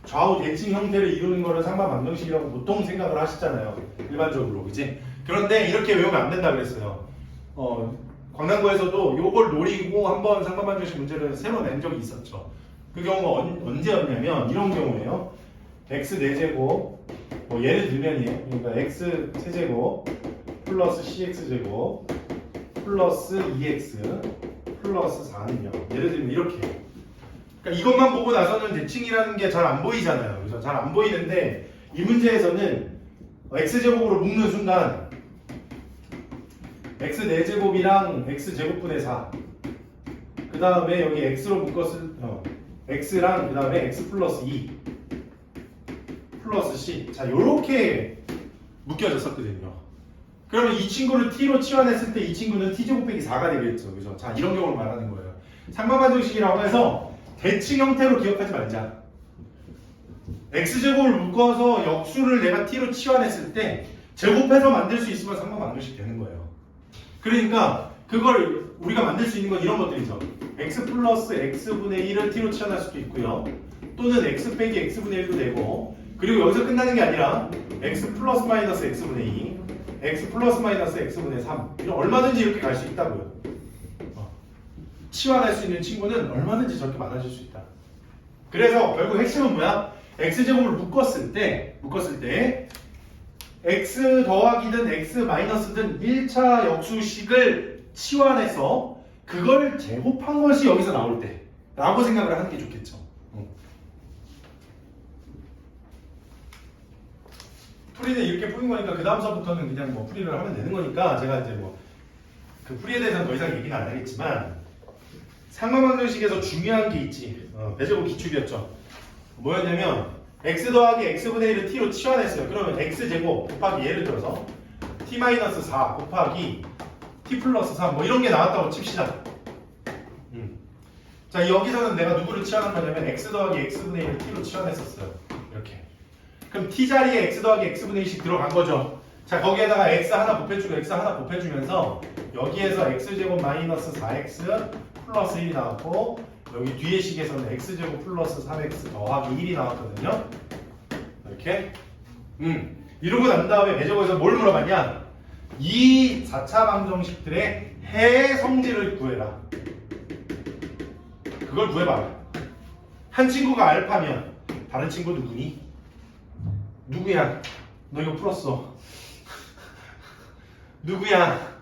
좌우 대칭 형태를 이루는 거를 상반방정식이라고 보통 생각을 하시잖아요. 일반적으로, 그지? 그런데 이렇게 외우면 안 된다 그랬어요. 광남고에서도 요걸 노리고 한번 상반방정식 문제를 새로 낸 적이 있었죠. 그 경우가 언제였냐면 이런 경우예요. x 4제곱, 뭐 예를 들면이에요. 그러니까 x 세제곱 플러스 cx제곱 플러스 2x 플러스 4는 0. 예를 들면 이렇게. 그러니까 이것만 보고 나서는 대칭이라는 게 잘 안 보이잖아요. 그래서 잘 안 보이는데 이 문제에서는 x제곱으로 묶는 순간 x 4제곱이랑 x제곱분의 4. 그 다음에 여기 x로 묶었을 x랑 그 다음에 x 플러스 2 플러스 c. 자, 요렇게 묶여졌었거든요. 그러면 이 친구를 t로 치환했을 때 이 친구는 t제곱 빼기 4가 되겠죠. 그죠? 자, 이런 경우를 말하는 거예요. 상반방정식이라고 해서 대칭 형태로 기억하지 말자. x제곱을 묶어서 역수를 내가 t로 치환했을 때 제곱해서 만들 수 있으면 상반방정식 되는 거예요. 그러니까 그걸 우리가 만들 수 있는 건 이런 것들이죠. x 플러스 x분의 1을 t로 치환할 수도 있고요. 또는 x 빼기 x분의 1도 되고, 그리고 여기서 끝나는 게 아니라 x 플러스 마이너스 x분의 2 x 플러스 마이너스 x분의 3 이런 얼마든지 이렇게 갈 수 있다고요. 치환할 수 있는 친구는 얼마든지 저렇게 많아질 수 있다. 그래서 결국 핵심은 뭐야? x제곱을 묶었을 때 x 더하기든 x 마이너스든 1차 역수식을 치환해서 그걸 제곱한 것이 여기서 나올 때 라고 생각을 하는 게 좋겠죠. 풀이는 이렇게 푸는 거니까 그 다음서부터는 그냥 뭐 풀이를 하면 되는 거니까 제가 이제 뭐 그 풀이에 대해서는 더 이상 얘기는 안 하겠지만 상반방정식에서 중요한 게 있지. 배제곱 기축이었죠. 뭐였냐면 x 더하기 x분의 1을 t로 치환했어요. 그러면 x제곱 곱하기 예를 들어서 t-4 곱하기 t 플러스 3 뭐 이런 게 나왔다고 칩시다. 자, 여기서는 내가 누구를 치환한 거냐면 x 더하기 x분의 1을 t로 치환했었어요. 이렇게. 그럼 t 자리에 x 더하기 x분의 1씩 들어간 거죠. 자, 거기에다가 x 하나 곱해주고 x 하나 곱해주면서 여기에서 x제곱 마이너스 4x 플러스 1이 나왔고, 여기 뒤에 식에서는 x제곱 플러스 3x 더하기 1이 나왔거든요. 이렇게. 이러고 난 다음에 배제곱에서 뭘 물어봤냐? 이 4차 방정식들의 해의 성질을 구해라. 그걸 구해봐라. 한 친구가 알파면 다른 친구 누구니? 누구야? 너 이거 풀었어. 누구야?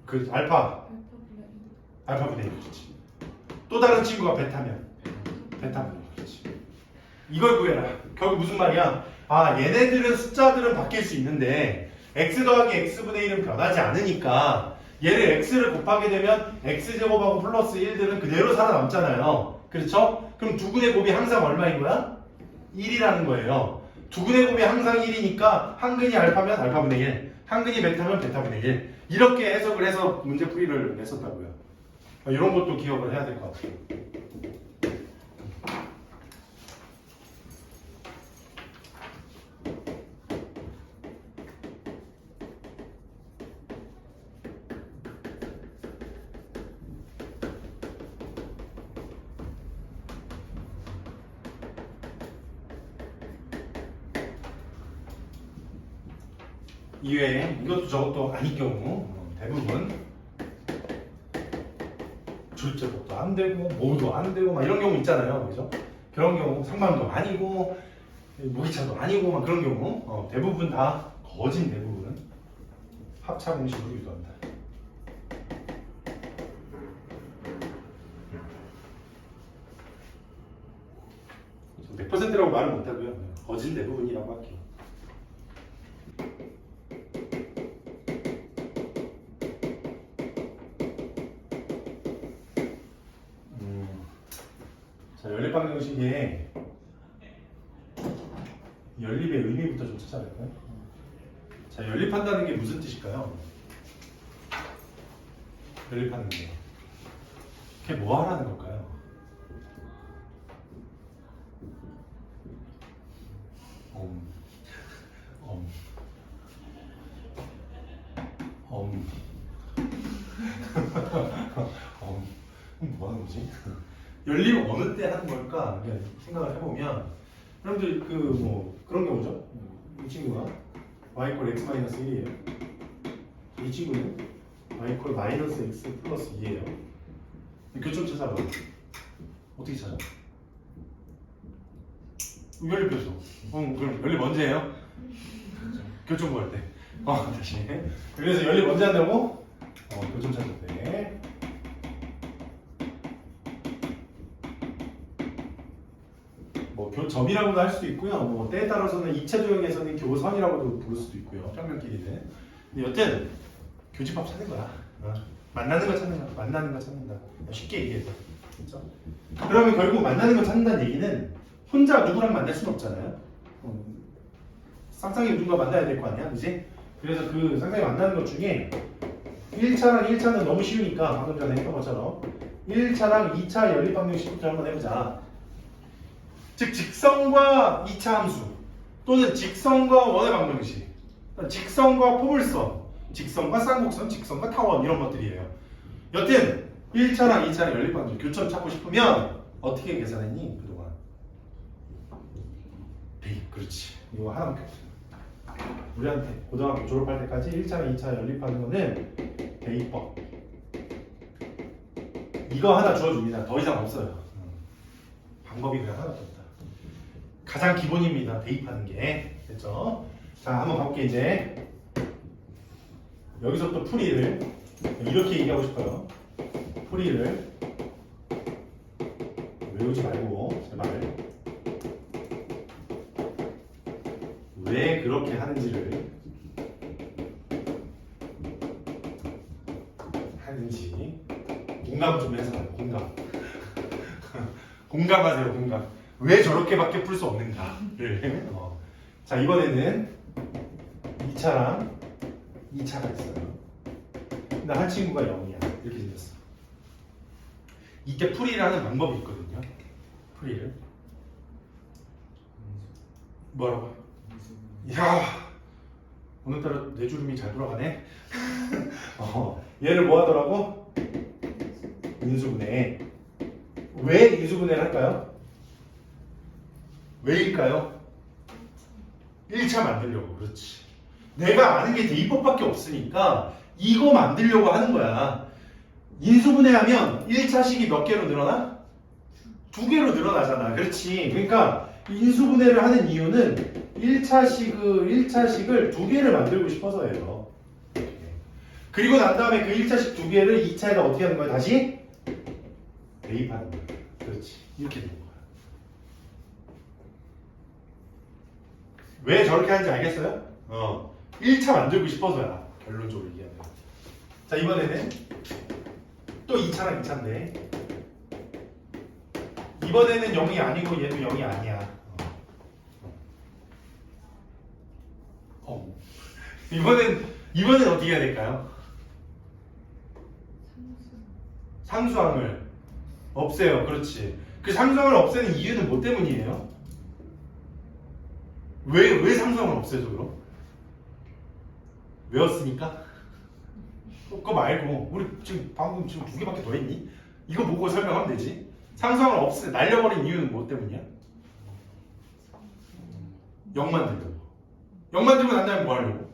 그 알파분의 1. 그렇지. 또 다른 친구가 베타면 그렇지. 이걸 구해라. 결국 무슨 말이야? 아, 얘네들은 숫자들은 바뀔 수 있는데 x 더하기 x분의 1은 변하지 않으니까 얘를 x를 곱하게 되면 x제곱하고 플러스 1들은 그대로 살아남잖아요. 그렇죠? 그럼 두근의 곱이 항상 얼마인 거야? 1이라는 거예요. 두근의 곱이 항상 1이니까 한근이 알파면 알파분의 1, 한근이 베타면 베타분의 1 이렇게 해석을 해서 문제 풀이를 했었다고요. 이런 것도 기억을 해야 될 것 같아요. 이외에 이것도 저것도 아닐 경우 대부분 출제법도 안 되고 뭐도 안 되고 막 이런 경우 있잖아요. 그죠? 그런 경우 상반도 아니고 무기차도 아니고 막 그런 경우 대부분 다 거진 대부분 합차 공식으로 유도한다. 몇 %라고 말을 못하고요. 거진 대부분이라고 할게요. 자, 연립방정식의 연립의 의미부터 좀 찾아볼까요? 자, 연립한다는 게 무슨 뜻일까요? 연립하는 게 그게 뭐 하라는 걸까요? 음, 뭐 하는 거지? 연립 어느 때 하는 걸까? 생각을 해보면 여러분들 그 뭐 그런 경우죠. 이 친구가 y = x - 1이에요. 이 친구는 y = -x 플러스 2예요. 교점 찾아봐. 어떻게 찾아? 연립 교점. 그럼 연립 언제 해요? 교점 구할 때. 다시. 그래서 연립 언제 한다고? 교점 찾을 때. 뭐 교점이라고도 할 수도 있고요. 뭐 때에 따라서는 2차 도형에서는 교선이라고도 부를 수도 있고요. 평면끼리는. 근데 여튼 교집합 찾는 거야. 만나는 거 찾는 거야. 만나는 거 찾는다. 쉽게 얘기해서. 그렇죠? 그러면 결국 만나는 거 찾는다는 얘기는 혼자 누구랑 만날 수는 없잖아요. 쌍쌍이 누군가 만나야 될 거 아니야, 그지? 그래서 그 쌍쌍이 만나는 것 중에 1차랑 1차는 너무 쉬우니까 방금 전에 했던 것처럼 1차랑 2차 연립방정식부터 한번 해보자. 즉 직선과 2차 함수 또는 직선과 원의 방정식, 직선과 포물선, 직선과 쌍곡선, 직선과 타원 이런 것들이에요. 여튼 1차랑 2차랑 연립방정식 교점 찾고 싶으면 어떻게 계산했니? 그동안 대입. 그렇지. 이거 하나만 겹쳐. 우리한테 고등학교 졸업할 때까지 1차랑 2차 연립하는 거는 대입법. 이거 하나 주어줍니다. 더 이상 없어요. 방법이 그냥 하나도 없다. 가장 기본입니다. 대입하는 게. 됐죠? 자, 한번 가볼게 이제. 여기서부터 풀이를 이렇게 얘기하고 싶어요. 풀이를 외우지 말고 제발 왜 그렇게 하는지 공감 좀 해서 공감. 공감하세요. 공감. 왜 저렇게밖에 풀 수 없는가를. 자, 이번에는 2차랑 2차가 있어요. 근데 한 친구가 0이야. 이렇게 생겼어. 이때 풀이를 하는 방법이 있거든요. 풀이를 뭐라고? 이야, 오늘따라 내 주름이 잘 돌아가네. 얘를 뭐 하더라고? 인수분해. 왜 인수분해를 할까요? 왜일까요? 1차 만들려고. 그렇지. 내가 아는 게 대입법밖에 없으니까 이거 만들려고 하는 거야. 인수분해하면 1차식이 몇 개로 늘어나? 2개로 늘어나잖아. 그렇지. 그러니까 인수분해를 하는 이유는 1차식을 2개를 만들고 싶어서예요. 그리고 난 다음에 그 1차식 2개를 2차에다 어떻게 하는 거야? 다시 대입하는 거야. 그렇지. 이렇게 되는 거야. 왜 저렇게 하는지 알겠어요? 1차 만들고 싶어서야. 결론적으로 얘기하면. 자, 이번에는 또 2차랑 2차인데 이번에는 0이 아니고 얘도 0이 아니야. 이번엔 어떻게 해야 될까요? 상수항을 없애요. 그렇지. 그 상수항을 없애는 이유는 뭐 때문이에요? 왜 상수항을 없애죠, 그럼? 외웠으니까? 그거 말고 우리 방금 두 개밖에 더 했니? 이거 보고 설명하면 되지. 상수항을 날려버린 이유는 뭐 때문이야? 0만 들고. 0만 들고 난 다음에 뭐 하려고?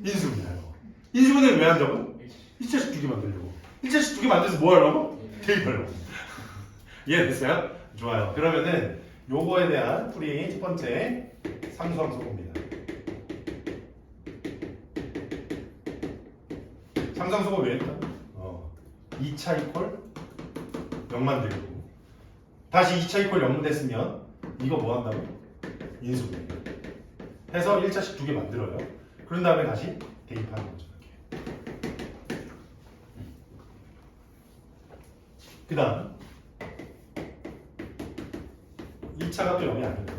인수분해하려고. 인수분해는 왜 한다고? 1차식 두 개 만들려고. 1차식 두 개 만들어서 뭐 하려고? 대입하려고. 이해됐어요? 좋아요. 그러면은 요거에 대한 풀이 첫 번째 상수항 소거입니다. 상수항 소거 왜 했다? 2차 이퀄 0만 들고 다시 2차 이퀄 0 됐으면 이거 뭐 한다고? 인수분해 해서 1차식 두 개 만들어요. 그런 다음에 다시 대입하는 거죠. 그 다음 2차가 또 0이 아닙니다.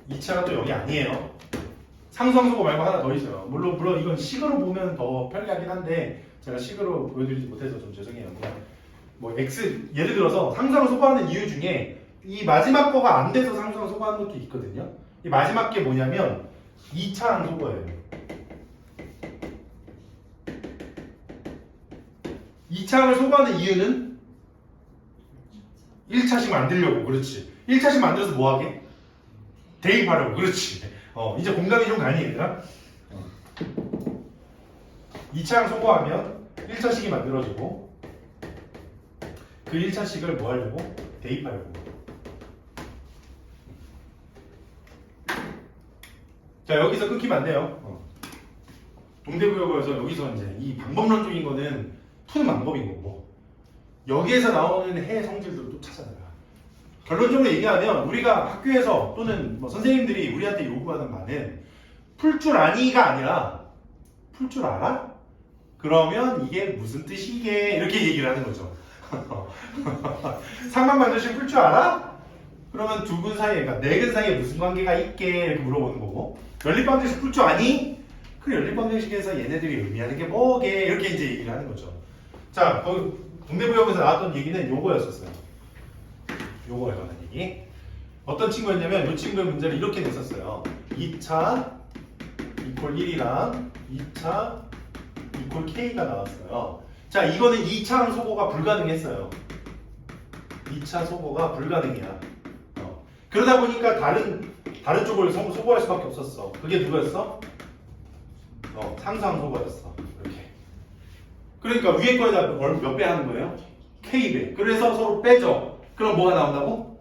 2차가 또 0이 아니에요. 상수항 소거 말고 하나 더 있어요. 물론 이건 식으로 보면 더 편리하긴 한데 제가 식으로 보여드리지 못해서 좀 죄송해요. 그냥 뭐 X 예를 들어서 상수항을 소거하는 이유 중에 이 마지막 거가 안 돼서 상수항을 소거하는 것도 있거든요. 이 마지막 게 뭐냐면 2차항 소거예요. 2차항을 소거하는 이유는 1차씩 만들려고. 그렇지. 1차씩 만들어서 뭐 하게? 대입하려고. 그렇지. 이제 공감이 좀 가니 얘들아? 2차항 소거하면 1차식이 만들어지고 그 1차식을 뭐 하려고? 대입하려고. 자, 여기서 끊기면 안 돼요. 동대구역에서 여기서 이제 이 방법론적인 거는 푸는 방법인 거고 여기에서 나오는 해 성질들을 또 찾아내라. 결론적으로 얘기하면 우리가 학교에서 또는 뭐 선생님들이 우리한테 요구하는 말은 풀 줄 아니가 아니라 풀 줄 알아? 그러면 이게 무슨 뜻이게? 이렇게 얘기를 하는 거죠. 상반방정식 풀 줄 알아? 그러면 두 근 사이에, 그러니까 네 근 사이에 무슨 관계가 있게? 이렇게 물어보는 거고 연립방정식 풀 줄 아니? 그 연립방정식에서 얘네들이 의미하는 게 뭐게? 이렇게 이제 얘기를 하는 거죠. 자, 동대구역에서 나왔던 얘기는 요거였었어요. 요거에 관한 얘기. 어떤 친구였냐면 이 친구의 문제를 이렇게 냈었어요. 2차 이퀄 1이랑 2차 이퀄 K가 나왔어요. 자, 이거는 2차항 소거가 불가능했어요. 2차 소거가 불가능이야. 그러다 보니까 다른 쪽을 소거할 수밖에 없었어. 그게 누구였어? 상수항 소거였어. 이렇게. 그러니까 위에 거에다 몇 배 하는 거예요? K배. 그래서 서로 빼죠. 그럼 뭐가 나온다고?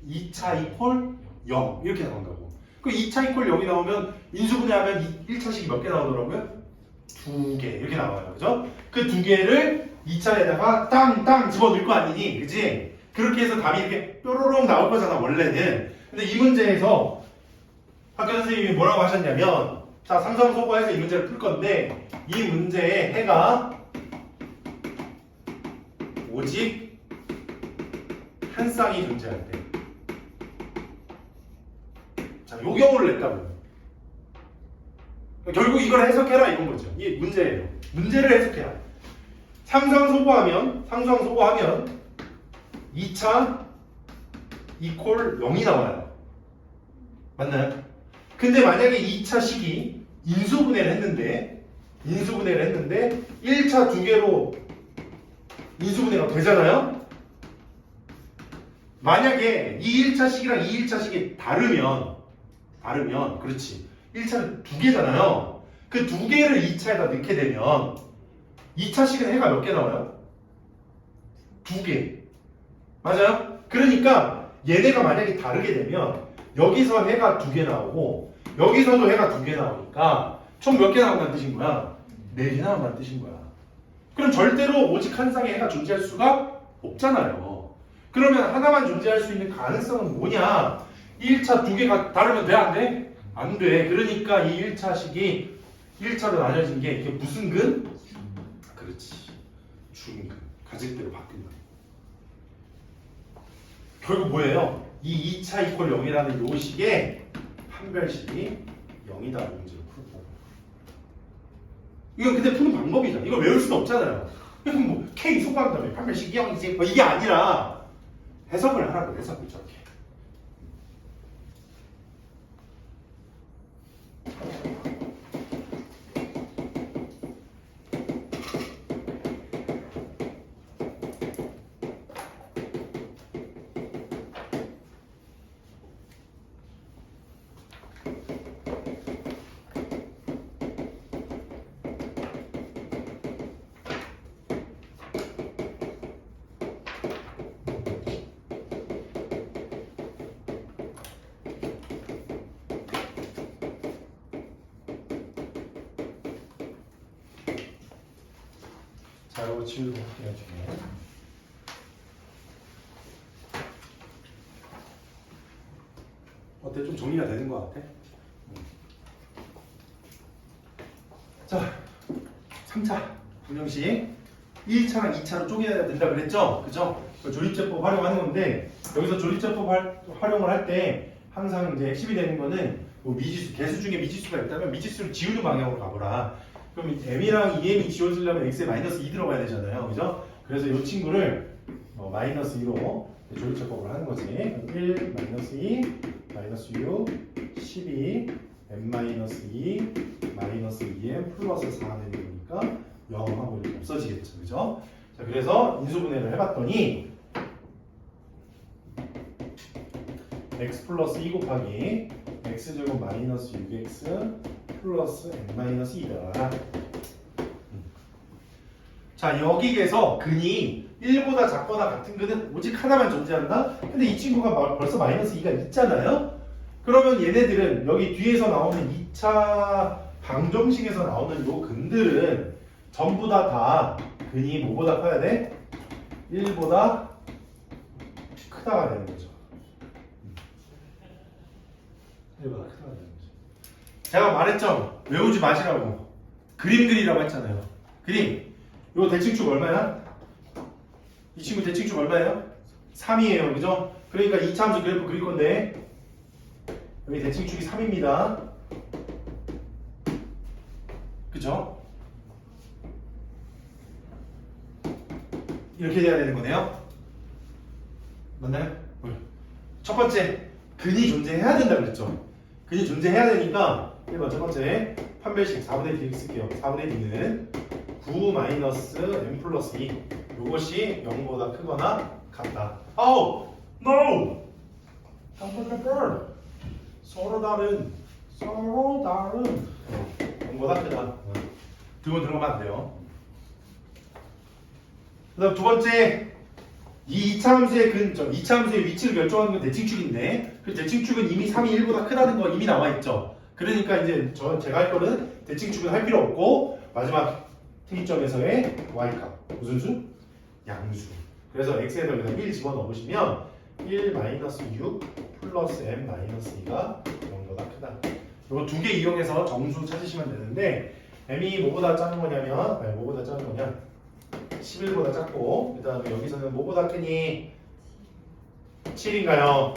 2차 이퀄 0 이렇게 나온다고. 그 2차 이퀄 0이 나오면 인수분해하면 1차식이 몇 개 나오더라고요? 2개 이렇게 나와요. 그죠? 그 2개를 2차에다가 땅 집어넣을 거 아니니? 그지? 그렇게 해서 답이 이렇게 뾰로롱 나올 거잖아 원래는. 근데 이 문제에서 학교 선생님이 뭐라고 하셨냐면 자, 상수항 소거해서 이 문제를 풀 건데 이 문제의 해가 오직 한 쌍이 존재할 때. 자, 요 경우를 냈다고요. 결국 이걸 해석해라 이런 거죠. 이게 문제예요. 문제를 해석해라. 상수항 소거하면 2차 이퀄 0이 나와요. 맞나요? 근데 만약에 2차 식이 인수분해를 했는데 1차 두 개로 인수분해가 되잖아요? 만약에 이 1차식이랑 이 1차식이 다르면 그렇지 1차는 두 개잖아요. 그 두 개를 2차에다 넣게 되면 2차식은 해가 몇 개 나와요? 두 개. 맞아요? 그러니까 얘네가 만약에 다르게 되면 여기서 해가 두 개 나오고 여기서도 해가 두 개 나오니까 총 몇 개 나온다는 뜻인 거야? 네 개 나온다는 뜻인 거야. 그럼 절대로 오직 한 쌍의 해가 존재할 수가 없잖아요. 그러면 하나만 존재할 수 있는 가능성은 뭐냐? 1차 두 개가 다르면 돼? 안 돼? 안 돼. 그러니까 이 1차식이 1차로 나눠진 게 이게 무슨 근? 그렇지. 중근. 가질 대로 바뀐다. 결국 뭐예요? 이 2차 이퀄 0이라는 요 식의 판별식이 0이다. 문제로 풀고. 이건 근데 푸는 방법이잖아. 이걸 외울 수는 없잖아요. 이건 뭐 K 속한다며 판별식이 0이지. 뭐 이게 아니라 해석을 하라고. 해석을 저렇게. 자, 이거 지우고 할게요, 지금. 어때? 좀 정리가 되는 것 같아? 자, 3차 분명식 1차랑 2차로 쪼개야 된다 그랬죠? 그죠? 조립제법 활용하는 건데 여기서 조립제법 활용을 할 때 항상 이제 핵심이 되는 거는 뭐 미지수, 개수 중에 미지수가 있다면 미지수를 지우는 방향으로 가보라. 그럼 m이랑 2m이 지워지려면 x에 마이너스 2 들어가야 되잖아요. 그죠? 그래서 이 친구를 마이너스 2로 조립제법을 하는 거지. 1, 마이너스 2, 마이너스 6, 12, m 마이너스 2, 마이너스 2m 플러스 4 되는 거니까 0하고 이렇게 없어지겠죠. 그죠? 자, 그래서 인수분해를 해봤더니 x 플러스 2 곱하기 x제곱 마이너스 6x 플러스 n 마이너스 2다. 자, 여기에서 근이 1보다 작거나 같은 근은 오직 하나만 존재한다? 근데 이 친구가 벌써 마이너스 2가 있잖아요? 그러면 얘네들은 여기 뒤에서 나오는 2차 방정식에서 나오는 요 근들은 전부 다 근이 뭐보다 커야 돼? 1보다 크다가 되는 거죠. 1보다 크다가 되는 거죠. 제가 말했죠? 외우지 마시라고. 그림 그리라고 했잖아요. 그림. 이거 대칭축 얼마야? 이 친구 대칭축 얼마예요? 3이에요. 그죠? 그러니까 2차 함수 그래프 그릴 건데 여기 대칭축이 3입니다. 그죠? 이렇게 돼야 되는 거네요. 맞나요? 첫 번째, 근이 존재해야 된다 그랬죠. 근이 존재해야 되니까 1번 첫 번째 판별식 4분의 d 쓸게요. 4분의 d는 9 마이너스 m 플러스 2 이것이 0보다 크거나 같다. Oh! No! 서로 다른 0보다 크다. 두 번 들어가면 안 돼요. 그 다음 두 번째 이 2차 함수의 근점, 2차 함수의 위치를 결정하는 건 대칭축인데 그 대칭축은 이미 3이 1보다 크다는 거 이미 나와 있죠. 그러니까 이제 제가 할 거는 대칭축은 할 필요 없고 마지막 특이점에서의 y값 무슨 수? 양수. 그래서 x에다 여기다 1 집어넣으시면 1 마이너스 6 플러스 m 마이너스 2가 0보다 크다. 이거 두 개 이용해서 정수 찾으시면 되는데 m이 뭐보다 작은 거냐면 뭐보다 작은 거냐 11보다 작고 그 다음에 여기서는 뭐보다 크니 7인가요?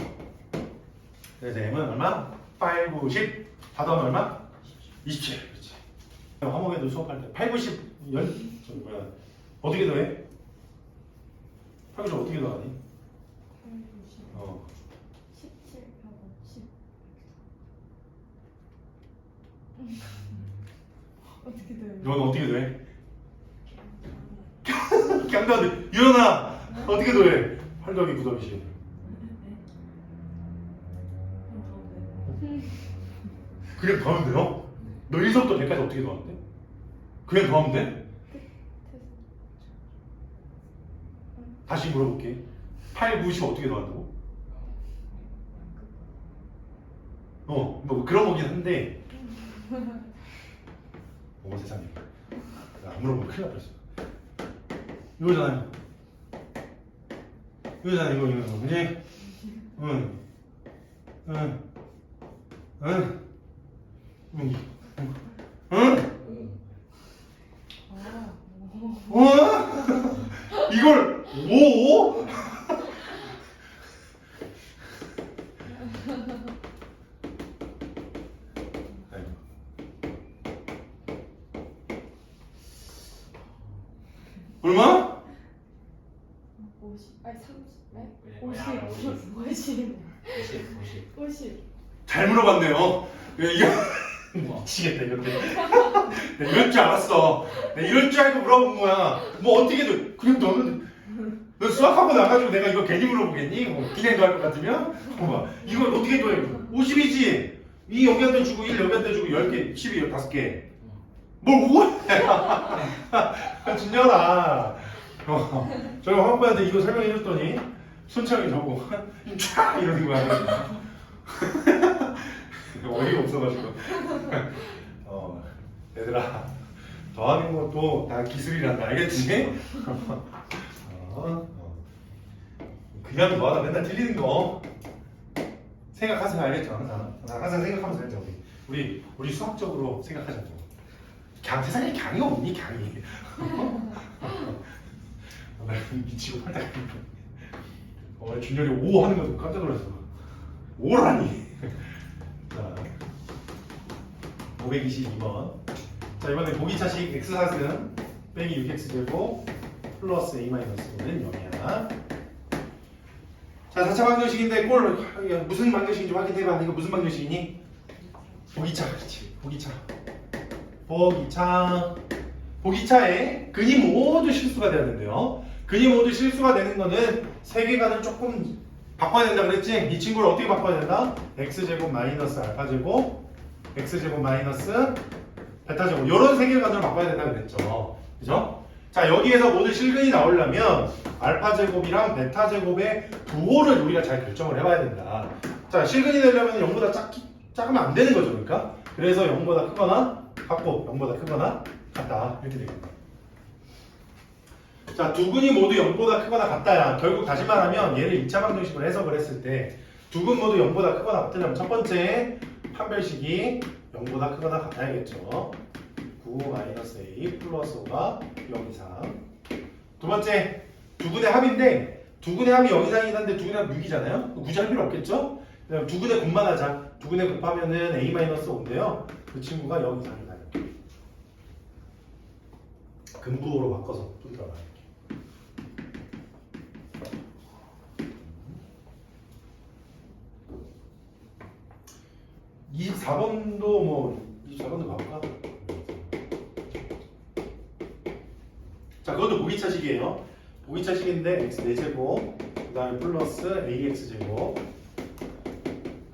그래서 m은 얼마? 8, 9, 10 답은 얼마? 27. 그렇지. 화목에도 수업할 때 8, 9, 10 저기 뭐야 어떻게 더해? 8, 9, 10 어떻게 더하니? 17하고 10 어떻게 돼요? 넌 어떻게 더해? 강다들 일어나! 어떻게 더해? 8 더하기 9 더하기 10 그냥 더하면 돼요? 너 1서부터 100까지 어떻게 더하는데? 그냥 더하면 돼? 다시 물어볼게 8, 9, 10 어떻게 더한다고? 뭐 그런 거긴 한데 어머 세상에 안 물어보면 큰일 날 뻔했어 이거잖아요 이거 그지? 응 응? 아, 이걸 5? 얼마? 50, 아니 30, 네? 그냥 50, 그냥 50, 50. 50. 잘 물어봤네요. 이거 우와. 미치겠다 이건데. 내가 이럴 줄 알았어. 내가 이럴 줄 알고 물어본 거야. 뭐 어떻게든 그냥 너 수학하고 나가지고 내가 이거 괜히 물어보겠니? 뭐 기생도 할 것 같으면? 봐봐. 이걸 어떻게 줘야 50이지? 이 여기한테 주고 1 여기한테 주고 10개, 12, 5개. 뭘 5야? 준열아. 저희 황부한테 이거 설명해줬더니 손창이 저보고 촤 이러는 거야. 어이가 없어가지고. 얘들아 더하는 것도 다 기술이란다 알겠지? 그냥 너하다 맨날 틀리는 거 생각하세요 알겠죠? 항상 생각하면서 살자 우리 수학적으로 생각하자고. 세상에 강이 없니 강이? 나 미치고 팔다 준열이 5 하는 거 듣고 깜짝 놀랐어. 5라니. 자 522번. 자 이번에 보기차식 x사승 빼기 6x제곱 플러스 a-5는 0이야. 자 4차 방정식인데 무슨 방정식인지 확인해봐. 이거 무슨 방정식이니? 보기차. 그렇지 보기차에 근이 모두 실수가 돼야 된대요. 근이 모두 실수가 되는 거는 세계관을 조금 바꿔야 된다 그랬지? 이 친구를 어떻게 바꿔야 된다? x제곱 마이너스 알파제곱 x제곱 마이너스 베타제곱 이런 세계관으로 바꿔야 된다 그랬죠. 그죠? 자 여기에서 모두 실근이 나오려면 알파제곱이랑 베타제곱의 부호를 우리가 잘 결정을 해봐야 된다. 자 실근이 되려면 0보다 작으면 안 되는 거죠. 그러니까 그래서 0보다 크거나 같고 0보다 크거나 같다 이렇게 되겠다. 자 두 근이 모두 0보다 크거나 같다야. 결국 다시 말하면 얘를 2차 방정식으로 해석을 했을 때 두 근 모두 0보다 크거나 같으려면 첫 번째 판별식이 0보다 크거나 같아야겠죠. 9-a 플러스 5가 0 이상. 두 번째 두 근의 합인데 두 근의 합이 0 이상이긴 한데 두 근의 합 6이잖아요. 굳이 할 필요 없겠죠? 그럼 두 근의 곱만 하자. 두 근의 곱하면은 a-5인데요. 그 친구가 0 이상이다. 근부호로 바꿔서 풀더라. 24번도 뭐 24번도 가볼까? 자 그것도 보기차식이에요. 보기차식인데 x 4제곱 그 다음에 플러스 ax제곱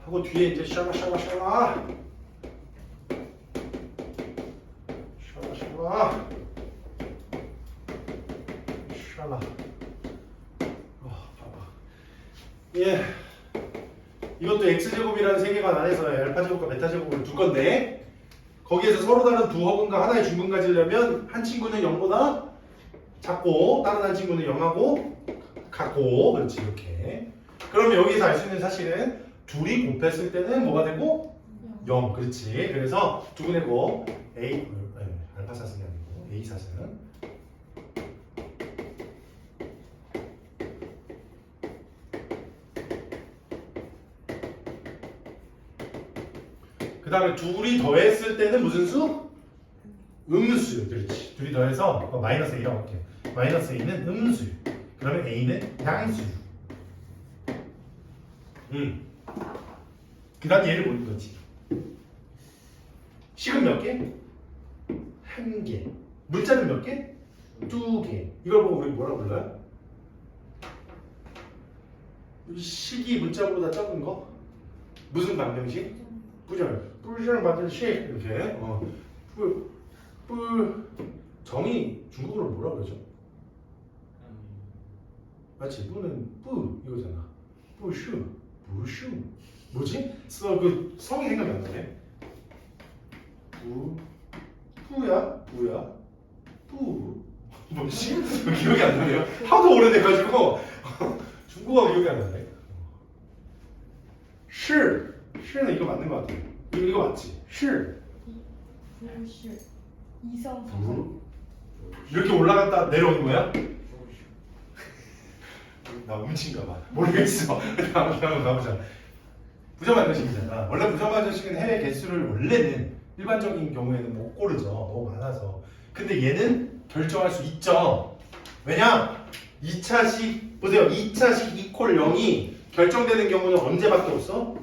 하고 뒤에 이제 샬라 봐봐. 예. 이것도 x제곱이라는 세계관 안에서 알파제곱과 베타제곱을 둘 건데 거기에서 서로 다른 두 허근과 하나의 중근 가지려면 한 친구는 0보다 작고 다른 한 친구는 0하고 같고 그렇지 이렇게. 그러면 여기서 알 수 있는 사실은 둘이 곱했을 때는 뭐가 되고? 0 그렇지. 그래서 두 근의 곱 알파 사승이 아니고 a 사승 그 다음에 둘이 더했을 때는 무슨 수? 음수. 그렇지. 둘이 더해서 마이너스 a라고 할게요. 마이너스 a는 음수. 그러면 a는 양수. 그 다음 얘를 보는 거지. 식은 몇 개? 한 개. 문자는 몇 개? 두 개. 이걸 보고 우리 뭐라고 불러요? 식이 문자보다 적은 거? 무슨 방정식? 뿔절 만든 식 이렇게 정이 중국어로 뭐라 그러죠? 맞지? 뿌는 뿌 이거잖아. 뿌슈 부슈 뭐지? 그 성이 생각이 안 나네. 뿌야 뿌 뭐지? 기억이 안 나네요. 하도 오래돼가지고 중국어가 기억이 안 나네. 시는 이거 맞는 것 같아요. 이거 맞지? 시 부실 이성 부 이렇게 올라갔다 내려오는 거야? 나 음치인가 봐. 모르겠어. 한번 가보자. 부정반전식이잖아. 원래 부정반전식은 해외 개수를 원래는 일반적인 경우에는 못 고르죠. 너무 많아서. 근데 얘는 결정할 수 있죠. 왜냐? 2차식 보세요. 2차식 이퀄 0이 결정되는 경우는 언제밖에 없어?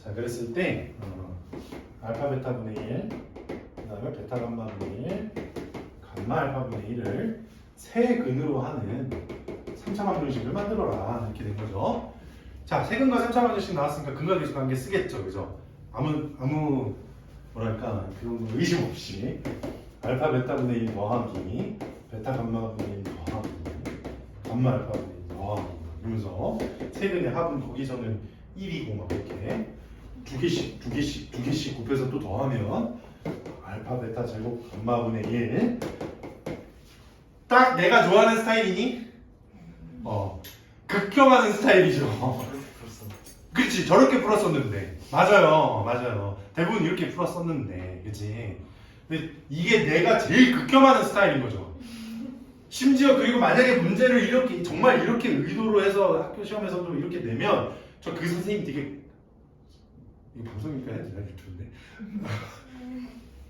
자, 그랬을 때 알파 베타 분의 1, 그 다음에 베타 감마 분의 1, 감마 알파 분의 1을 세근으로 하는 3차 방정식을 만들어라 이렇게 된 거죠. 자, 세근과 3차 방정식 나왔으니까 근과 계수 관계 쓰겠죠, 그죠? 아무 뭐랄까 그런 거 의심 없이 알파 베타 분의 1 더하기 베타 감마 분의 1 더하기 감마 알파 분의 1 더하기 이러면서 세근의 합은 거기서는 1이고 막 이렇게 두 개씩 곱해서 또 더하면 알파 베타 제곱 감마분의 1. 딱 내가 좋아하는 스타일이니? 극혐하는 스타일이죠. 그렇지, 저렇게 풀었었는데. 맞아요. 대부분 이렇게 풀었었는데, 그치? 근데 이게 내가 제일 극혐하는 스타일인 거죠. 심지어 그리고 만약에 문제를 이렇게 정말 이렇게 의도로 해서 학교 시험에서도 이렇게 내면 저 그 선생님 되게 이거 방송이니까 해야 되나 유튜브인데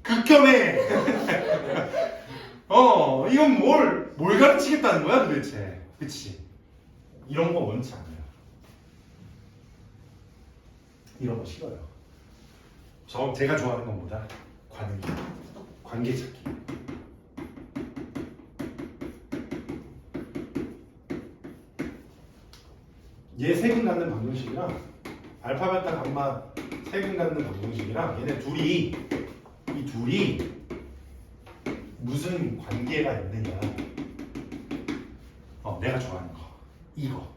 극혐해. 이건 뭘 가르치겠다는 거야 도대체. 그치? 이런 거 원치 않아요. 이런 거 싫어요. 제가 좋아하는 것보다 관계 찾기. 얘 세근 갖는 방정식이랑 알파 베타 감마 세근 갖는 방정식이랑 얘네 이 둘이 무슨 관계가 있느냐. 내가 좋아하는 거 이거.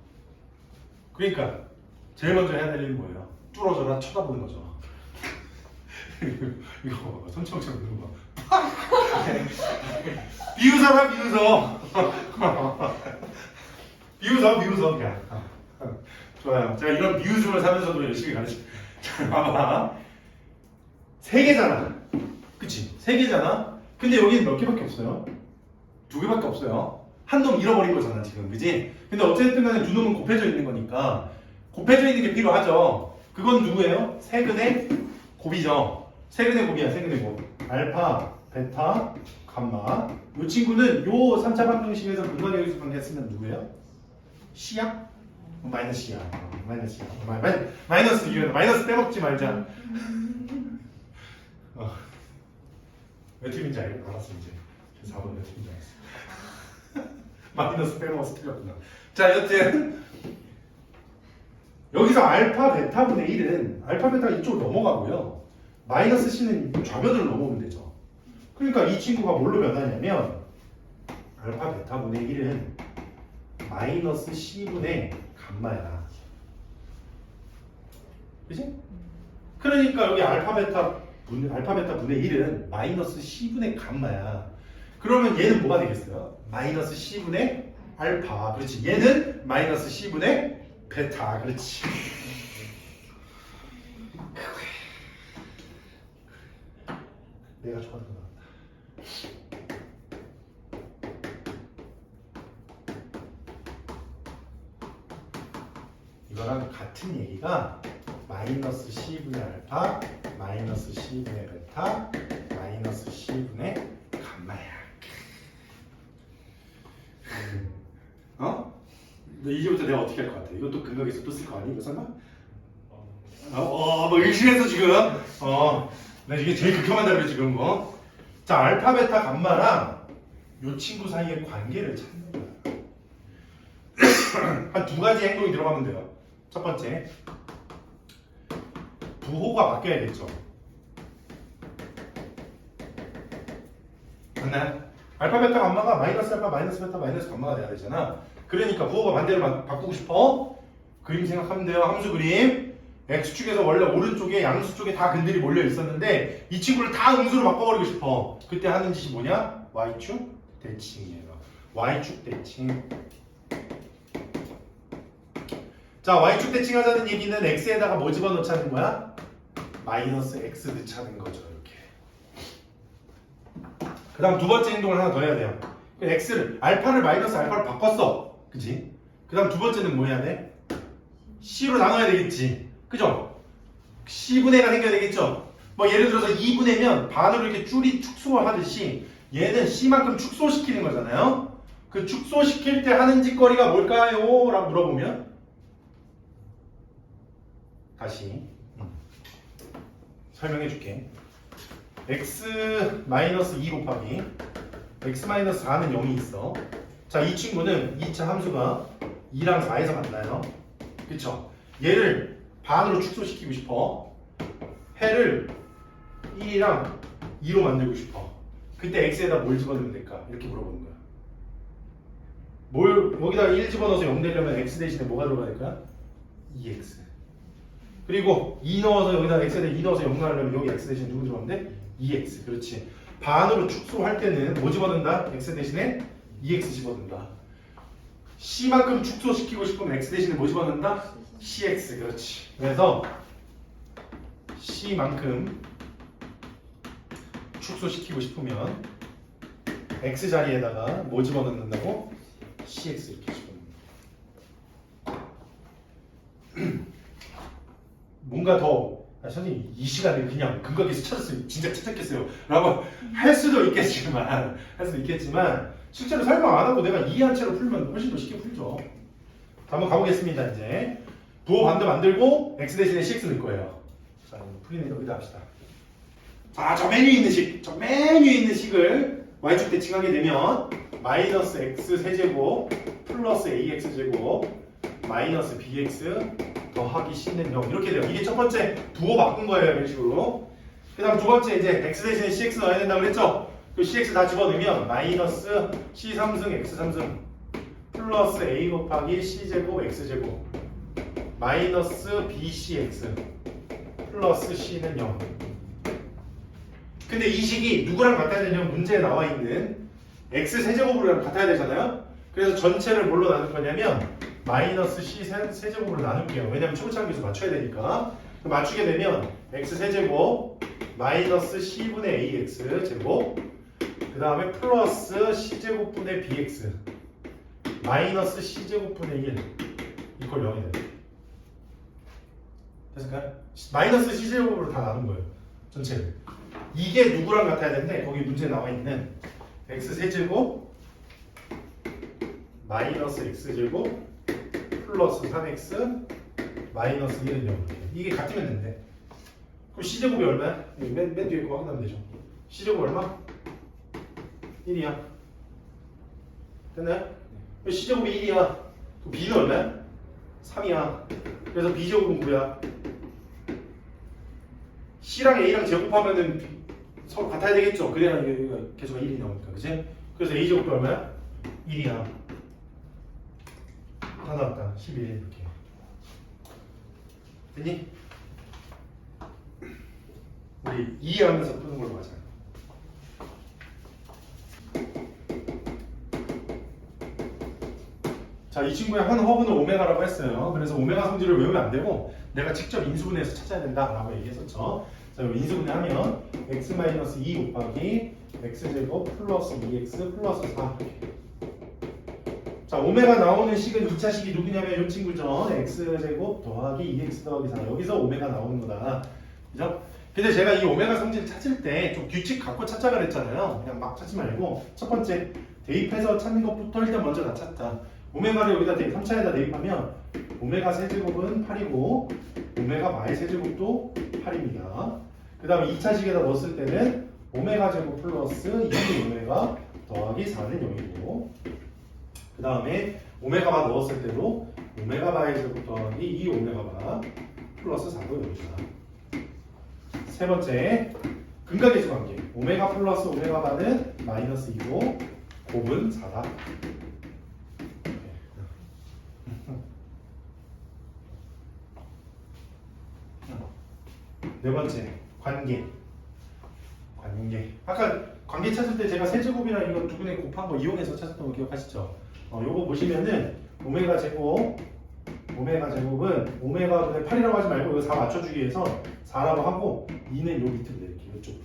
그러니까 제일 먼저 해야 될 일은 뭐예요? 뚫어져라 쳐다보는 거죠. 이거 손청청 누르는 거. 비웃어라 비웃어 그냥. 좋아요. 제가 이런 비웃음을 사면서도 열심히 가르쳐. 자, 봐봐. 세 개잖아. 그치? 세 개잖아. 근데 여기는 몇 개밖에 없어요? 두 개밖에 없어요. 한 놈 잃어버린 거잖아 지금, 그지? 근데 어쨌든 간에 두 놈은 곱해져 있는 거니까 곱해져 있는 게 필요하죠. 그건 누구예요? 세근의 곱이죠. 세근의 곱이야, 세근의 곱. 알파, 베타, 감마. 이 친구는 요 3차 방정식에서 근관계 계수 관계 쓰면 누구예요? C야? 마이너스야. 마이너스 이거는 마이너스 빼먹지 말자. 몇 팀인지 알았어 이제. 4번 몇 팀인지 알았어. 마이너스 빼먹어서 틀렸구나. 자, 여튼 여기서 알파 베타분의 1은 알파 베타가 이쪽으로 넘어가고요. 마이너스 C는 좌변으로 넘어오면 되죠. 그러니까 이 친구가 뭘로 변하냐면 알파 베타분의 1은 마이너스 C분의 감마야. 그치? 그러니까 여기 알파 베타 분의 1은 마이너스 C분의 감마야. 그러면 얘는 뭐가 되겠어요? 마이너스 C분의 알파. 그렇지. 얘는 마이너스 C분의 베타. 그렇지. 내가 좋아하는 거 나왔다. 이거랑 같은 얘기가 마이너스 C분의 알파, 마이너스 C분의 베타, 마이너스 C분의 감마야. 이제부터 내가 어떻게 할 것 같아? 이것도 근각에서 또 쓸 거 아니? 이거 설마? 뭐 의심해서 지금. 나 이게 제일 극혐한다 그래 지금. 자, 알파, 베타, 감마랑 이 친구 사이의 관계를 찾는 거야. 한 두 가지 행동이 들어가면 돼요. 첫 번째, 부호가 바뀌어야겠죠. 맞나요? 알파 베타 감마가 마이너스 알파 마이너스 베타 마이너스 감마가 돼야 되잖아. 그러니까 부호가 반대로 바꾸고 싶어? 그림 생각하면 돼요. 함수 그림. x축에서 원래 오른쪽에 양수 쪽에 다 근들이 몰려 있었는데 이 친구를 다 음수로 바꿔버리고 싶어. 그때 하는 짓이 뭐냐? y축 대칭이에요. y축 대칭. 자, y축 대칭하자는 얘기는 x에다가 뭐 집어넣자는 거야? 마이너스 x 넣자는 거죠. 이렇게. 그 다음 두 번째 행동을 하나 더 해야 돼요. x를 알파를 마이너스 알파로 바꿨어. 그치? 그 다음 두 번째는 뭐 해야 돼? c로 나눠야 되겠지. 그죠? c분의 가 생겨야 되겠죠? 뭐 예를 들어서 2분의면 반으로 이렇게 축소하듯이 얘는 c만큼 축소시키는 거잖아요. 그 축소시킬 때 하는 짓거리가 뭘까요? 라고 물어보면 다시 설명해 줄게. x-2 곱하기 x-4는 0이 있어. 자, 이 친구는 2차 함수가 2랑 4에서 만나요. 그쵸? 얘를 반으로 축소시키고 싶어. 해를 1이랑 2로 만들고 싶어. 그때 x에다 뭘 집어넣으면 될까? 이렇게 물어보는 거야. 여기다가 1 집어넣어서 0 되려면 x 대신에 뭐가 들어가야 될까? 2x. 그리고 2 넣어서 여기다 x에다 2 넣어서 0 나오려면 여기 x 대신에 누구 들어가면 돼? 2x. 그렇지. 반으로 축소할 때는 뭐 집어넣는다? x 대신에 2x 집어넣는다. c만큼 축소시키고 싶으면 x 대신에 뭐 집어넣는다? cx. 그렇지. 그래서 c만큼 축소시키고 싶으면 x 자리에다가 뭐 집어넣는다고? cx 이렇게 집어넣는다. 뭔가 더 선생님 이 시간에 그냥 근거기에서 찾았으면 진짜 찾았겠어요 라고 할 수도 있겠지만 실제로 설명 안 하고 내가 이해한 채로 풀면 훨씬 더 쉽게 풀죠. 자, 한번 가보겠습니다. 이제 부호 반대 만들고 x 대신에 cx 넣을 거예요. 자, 풀리는 여기다 합시다. 자, 저 메뉴에 있는 식을 y축 대칭하게 되면 마이너스 x 세제곱 플러스 ax 제곱 마이너스 bx 더하기 c는 0 이렇게 돼요. 이게 첫 번째 부호 바꾼 거예요. 이런 식으로. 그 다음 두 번째 이제 x 대신에 cx 넣어야 된다고 그랬죠? 그 cx 다 집어넣으면 마이너스 c 3승 x 3승 플러스 a 곱하기 c 제곱 x 제곱 마이너스 bcx 플러스 c는 0. 근데 이 식이 누구랑 같아야 되냐면 문제에 나와 있는 x 세제곱으로 같아야 되잖아요. 그래서 전체를 뭘로 나눌 거냐면 마이너스 c 세제곱으로 나눌게요. 왜냐면 초고차함계수 맞춰야 되니까. 맞추게 되면 x 세제곱 마이너스 c분의 ax 제곱 그 다음에 플러스 c제곱분의 bx 마이너스 c제곱분의 1 이퀄 0이 돼요. 됐을까요? 마이너스 c제곱으로 다 나눈 거예요. 전체를. 이게 누구랑 같아야 되는데 거기 문제에 나와 있는 x 세제곱 마이너스 x제곱 플러스 3x 마이너스 1은 0 이게 같으면 된대. 그럼 c제곱이 얼마야? 맨 뒤에 거 확인하면 되죠. c제곱 얼마? 1이야. 됐나요? c제곱이 1이야. 그럼 b는 얼마야? 3이야. 그래서 b제곱은 9야. c랑 a랑 제곱하면은 서로 같아야 되겠죠. 그래야 이게 개수가 1이 나오니까. 그치? 그래서 a제곱도 얼마야? 1이야. 다 나왔다. 11 이렇게. 됐니? 우리 이해하면서 푸는 걸로 가자. 자, 이 친구의 한 허브는 오메가라고 했어요. 그래서 오메가 성질을 외우면 안 되고 내가 직접 인수분해해서 찾아야 된다라고 얘기했었죠. 자, 인수분해하면 x-2 곱하기 x제곱 플러스 2x 플러스 4. 자, 오메가 나오는 식은 2차 식이 누구냐면 이 친구죠. x제곱 더하기 2x 더하기 4. 여기서 오메가 나오는 거다. 그죠? 근데 제가 이 오메가 성질 찾을 때 좀 규칙 갖고 찾자 그랬잖아요. 그냥 막 찾지 말고 첫 번째 대입해서 찾는 것부터 일단 먼저 다 찾자. 오메가를 여기다 3차에다 대입하면 오메가 세제곱은 8이고 오메가 마의 세제곱도 8입니다. 그 다음에 2차 식에다 넣었을 때는 오메가 제곱 플러스 2 오메가 더하기 4는 0이고 그 다음에 오메가 바 넣었을 때도 오메가 바의 제곱 더하기 2 오메가 바 플러스 4도 0이다. 세 번째 근각계수 관계. 오메가 플러스 오메가 바는 마이너스 2고 곱은 4다. 네 번째, 관계. 관계. 아까 관계 찾을 때 제가 세제곱이랑 이거 두 분의 곱한 거 이용해서 찾았던 거 기억하시죠? 요거 보시면은 오메가 제곱은 오메가 분의 8이라고 하지 말고 이거 4 맞춰주기 위해서 4라고 하고 2는 요 밑으로 내릴게요. 이쪽.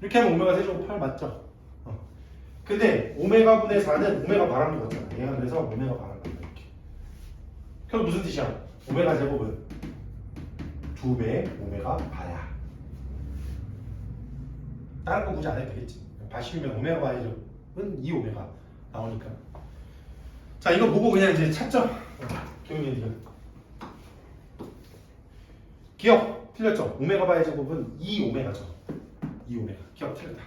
이렇게 하면 오메가 세제곱 8 맞죠? 근데 오메가 분의 4는 오메가 바람도 같잖아. 얘가 그래서 오메가 바람 같다 이렇게. 그럼 무슨 뜻이야? 오메가 제곱은 2배 오메가 바야. 다른 거 굳이 안 해도 되겠지. 바시면 오메가 바이은 2오메가 나오니까. 자, 이거 보고 그냥 이제 찾죠. 기억이 기억 틀렸죠? 오메가 바의 제곱은 2오메가죠. 2오메가. 기억 틀렸다.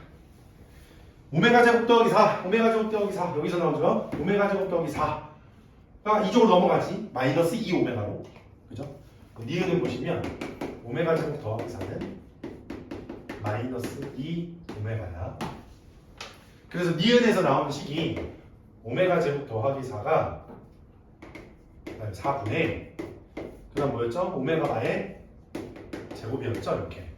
오메가 제곱 더하기 4. 오메가 제곱 더하기 4. 여기서 나오죠? 오메가 제곱 더하기 4가 이쪽으로 넘어가지. 마이너스 2오메가로. 그죠? 니은을 보시면 오메가 제곱 더하기 4는 마이너스 2오메가야. 그래서 니은에서 나오는 식이 오메가 제곱 더하기 4가 4분의 그 다음 뭐였죠? 오메가 바의 제곱이었죠? 이렇게.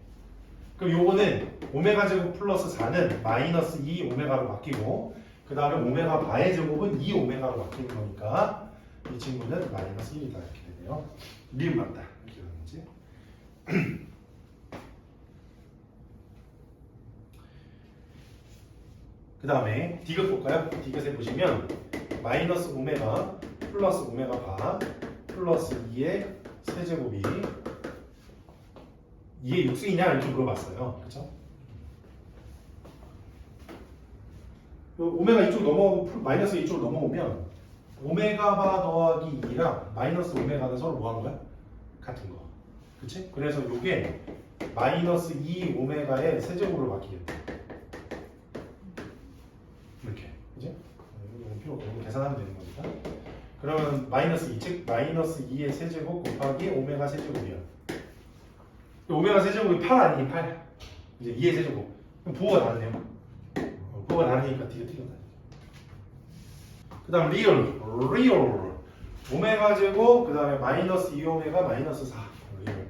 그럼 요거는 오메가 제곱 플러스 4는 마이너스 2오메가로 바뀌고 그 다음에 오메가 바의 제곱은 2오메가로 바뀌는 거니까 이 친구는 마이너스 1이다 이렇게 되네요. 니은 맞다. 이렇게 되는지. 그 다음에 디귿 볼까요? 디귿에 보시면 마이너스 오메가 플러스 오메가 바 플러스 2의 세제곱이 2의 6승이냐 이렇게 물어봤어요. 그렇죠? 오메가 이쪽 넘어오고 마이너스 이쪽으로 넘어오면 오메가 바 더하기 2랑 마이너스 오메가는 서로 뭐 하는 거야? 같은 거. 그치? 그래서 이게 마이너스 2 오메가의 세제곱으로 바뀌겠다. 이렇게. 그지? 이건 필요 없고 계산하면 되는 겁니다. 그러면 마이너스 2, 즉 마이너스 2의 세제곱 곱하기 오메가 세제곱이야. 오메가 세제곱이 8 아니니 8. 이제 2의 세제곱. 그럼 부호가 다르네요. 부호가 다르니까 뒤가 틀렸다. 그 다음 리얼. 오메가 제곱 그 다음에 마이너스 2오메가 마이너스 4. 리얼.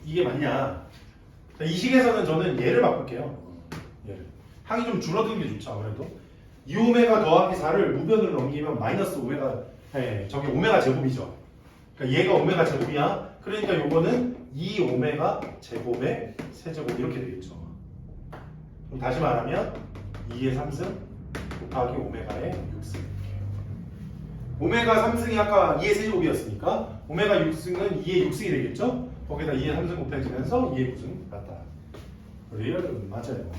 이게 맞냐? 이 식에서는 저는 얘를 바꿀게요. 얘를. 항이 좀 줄어드는 게 좋죠. 아무래도 2오메가 더하기 4를 우변으로 넘기면 마이너스 오메가 저게 오메가 제곱이죠. 그러니까 얘가 오메가 제곱이야. 그러니까 요거는 2오메가 제곱의 세제곱 이렇게 되겠죠. 그럼 다시 말하면 2의 3승 곱하기 오메가의 6승. 오메가 3승이 아까 2의 세제곱이었으니까 오메가 6승은 2의 6승이 되겠죠. 거기다 2의 3승 곱해지면서 2의 9승 같다. 리얼은 맞아요.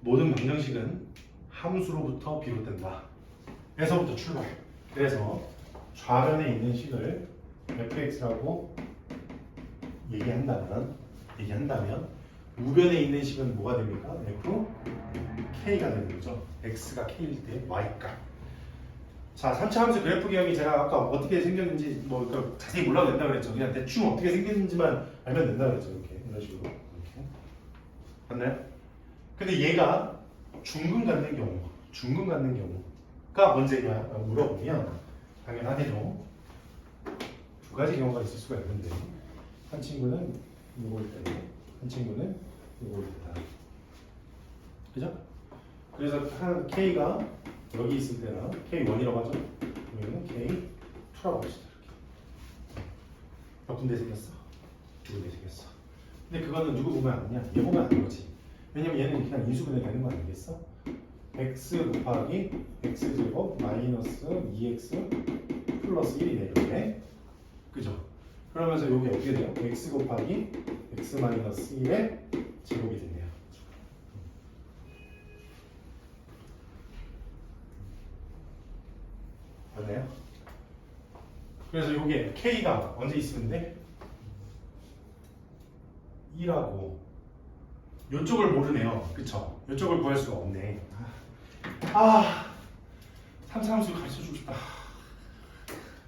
모든 방정식은 함수로부터 비롯된다. 에서부터 출발. 그래서 좌변에 있는 식을 fx라고 얘기한다면 우변에 있는 식은 뭐가 됩니까? f k가 되는 거죠. x가 k일 때 y값. 자, 3차 함수 그래프 기억이 제가 아까 어떻게 생겼는지 뭐 자세히 몰라도 된다 그랬죠. 그냥 대충 어떻게 생겼는지만 알면 된다 그랬죠. 이렇게 이런 식으로. 이렇게. 맞나요? 근데 얘가 중근 갖는 경우가 언제냐 물어보면 당연하네요. 두 가지 경우가 있을 수가 있는데 한 친구는 이걸 때문에 한 친구는 이걸 때다. 그죠? 그래서 한 K가 여기 있을 때는 K1이라고 하죠. 그러면 K2라고 합시다. 이렇게. 몇 군데 생겼어? 두 군데 생겼어. 근데 그거는 누구 보면 아니냐? 얘 보면 아는 거지. 왜냐면 얘는 그냥 인수분해 되는 거 아니겠어? x 곱하기 x제곱 마이너스 2x 플러스 1이네 이렇게. 그죠? 그러면서 여기 어떻게 돼요? x 곱하기 x 마이너스 1의 제곱이 되네요. 맞나요? 그래서 이게 K가 언제 있으면 돼? 2라고 이쪽을 모르네요. 그쵸? 이쪽을 구할 수가 없네. 아, 삼삼수 가르쳐주고 싶다.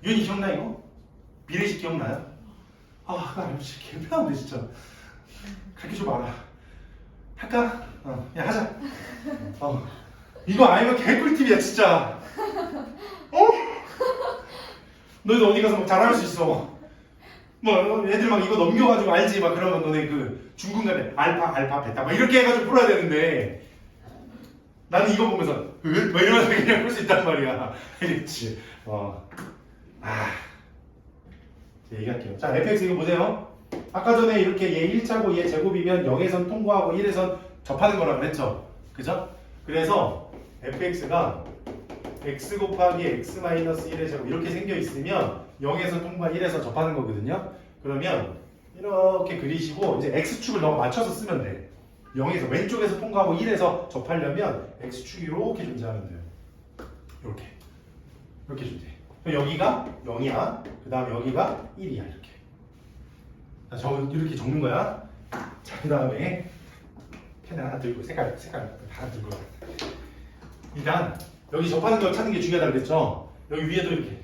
윤이 기억나 이거? 미래식 기억나요? 아, 나 이거 진짜 개편한데 진짜. 가르쳐줘봐라. 할까? 야 하자. 이거 아니면 개꿀팁이야 진짜. 너희도 어디 가서 막 잘할 수 있어. 뭐 애들 막 이거 넘겨가지고 알지 막 그러면 너네 그 중간에 알파 베타 막 이렇게 해가지고 풀어야 되는데 나는 이거 보면서 막 이러면서 그냥 풀 수 있단 말이야. 그렇지. 이제 얘기할게요. 자 fx 이거 보세요. 아까 전에 이렇게 얘 1차고 얘 제곱이면 0에선 통과하고 1에선 접하는 거라고 그랬죠. 그죠? 그래서 fx가 x 곱하기 x 마이너스 1의 제곱 이렇게 생겨 있으면 0에서 통과 1에서 접하는 거거든요. 그러면 이렇게 그리시고 이제 x축을 너무 맞춰서 쓰면 돼. 0에서 왼쪽에서 통과하고 1에서 접하려면 x축이 이렇게 존재하면 돼요. 이렇게 존재. 여기가 0이야. 그 다음 여기가 1이야. 이렇게. 자, 이렇게 적는 거야. 자, 그 다음에 펜을 하나 들고 색깔 하나 들고 가. 일단 여기 접하는 걸 찾는 게 중요하다고 그랬죠? 여기 위에도 이렇게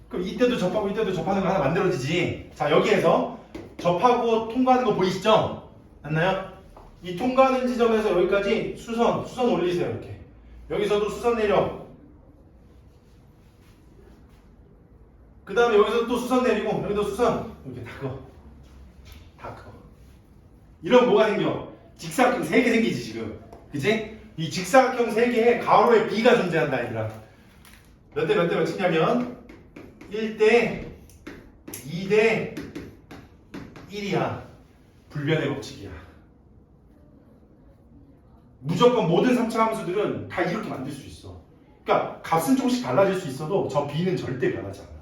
그럼 이때도 접하고 이때도 접하는 거 하나 만들어지지. 자, 여기에서 접하고 통과하는 거 보이시죠? 맞나요? 이 통과하는 지점에서 여기까지 수선 올리세요. 이렇게. 여기서도 수선 내려. 그 다음에 여기서 또 수선 내리고 여기도 수선 이렇게 다 그어. 이런 뭐가 생겨? 직사각형 3개 생기지 지금. 그치? 이 직사각형 3개에 가로에 B가 존재한다 얘들아. 몇 대 몇 치냐면 1대 2대 1이야. 불변의 법칙이야. 무조건 모든 3차 함수들은 다 이렇게 만들 수 있어. 그러니까 값은 조금씩 달라질 수 있어도 저 B는 절대 변하지 않아.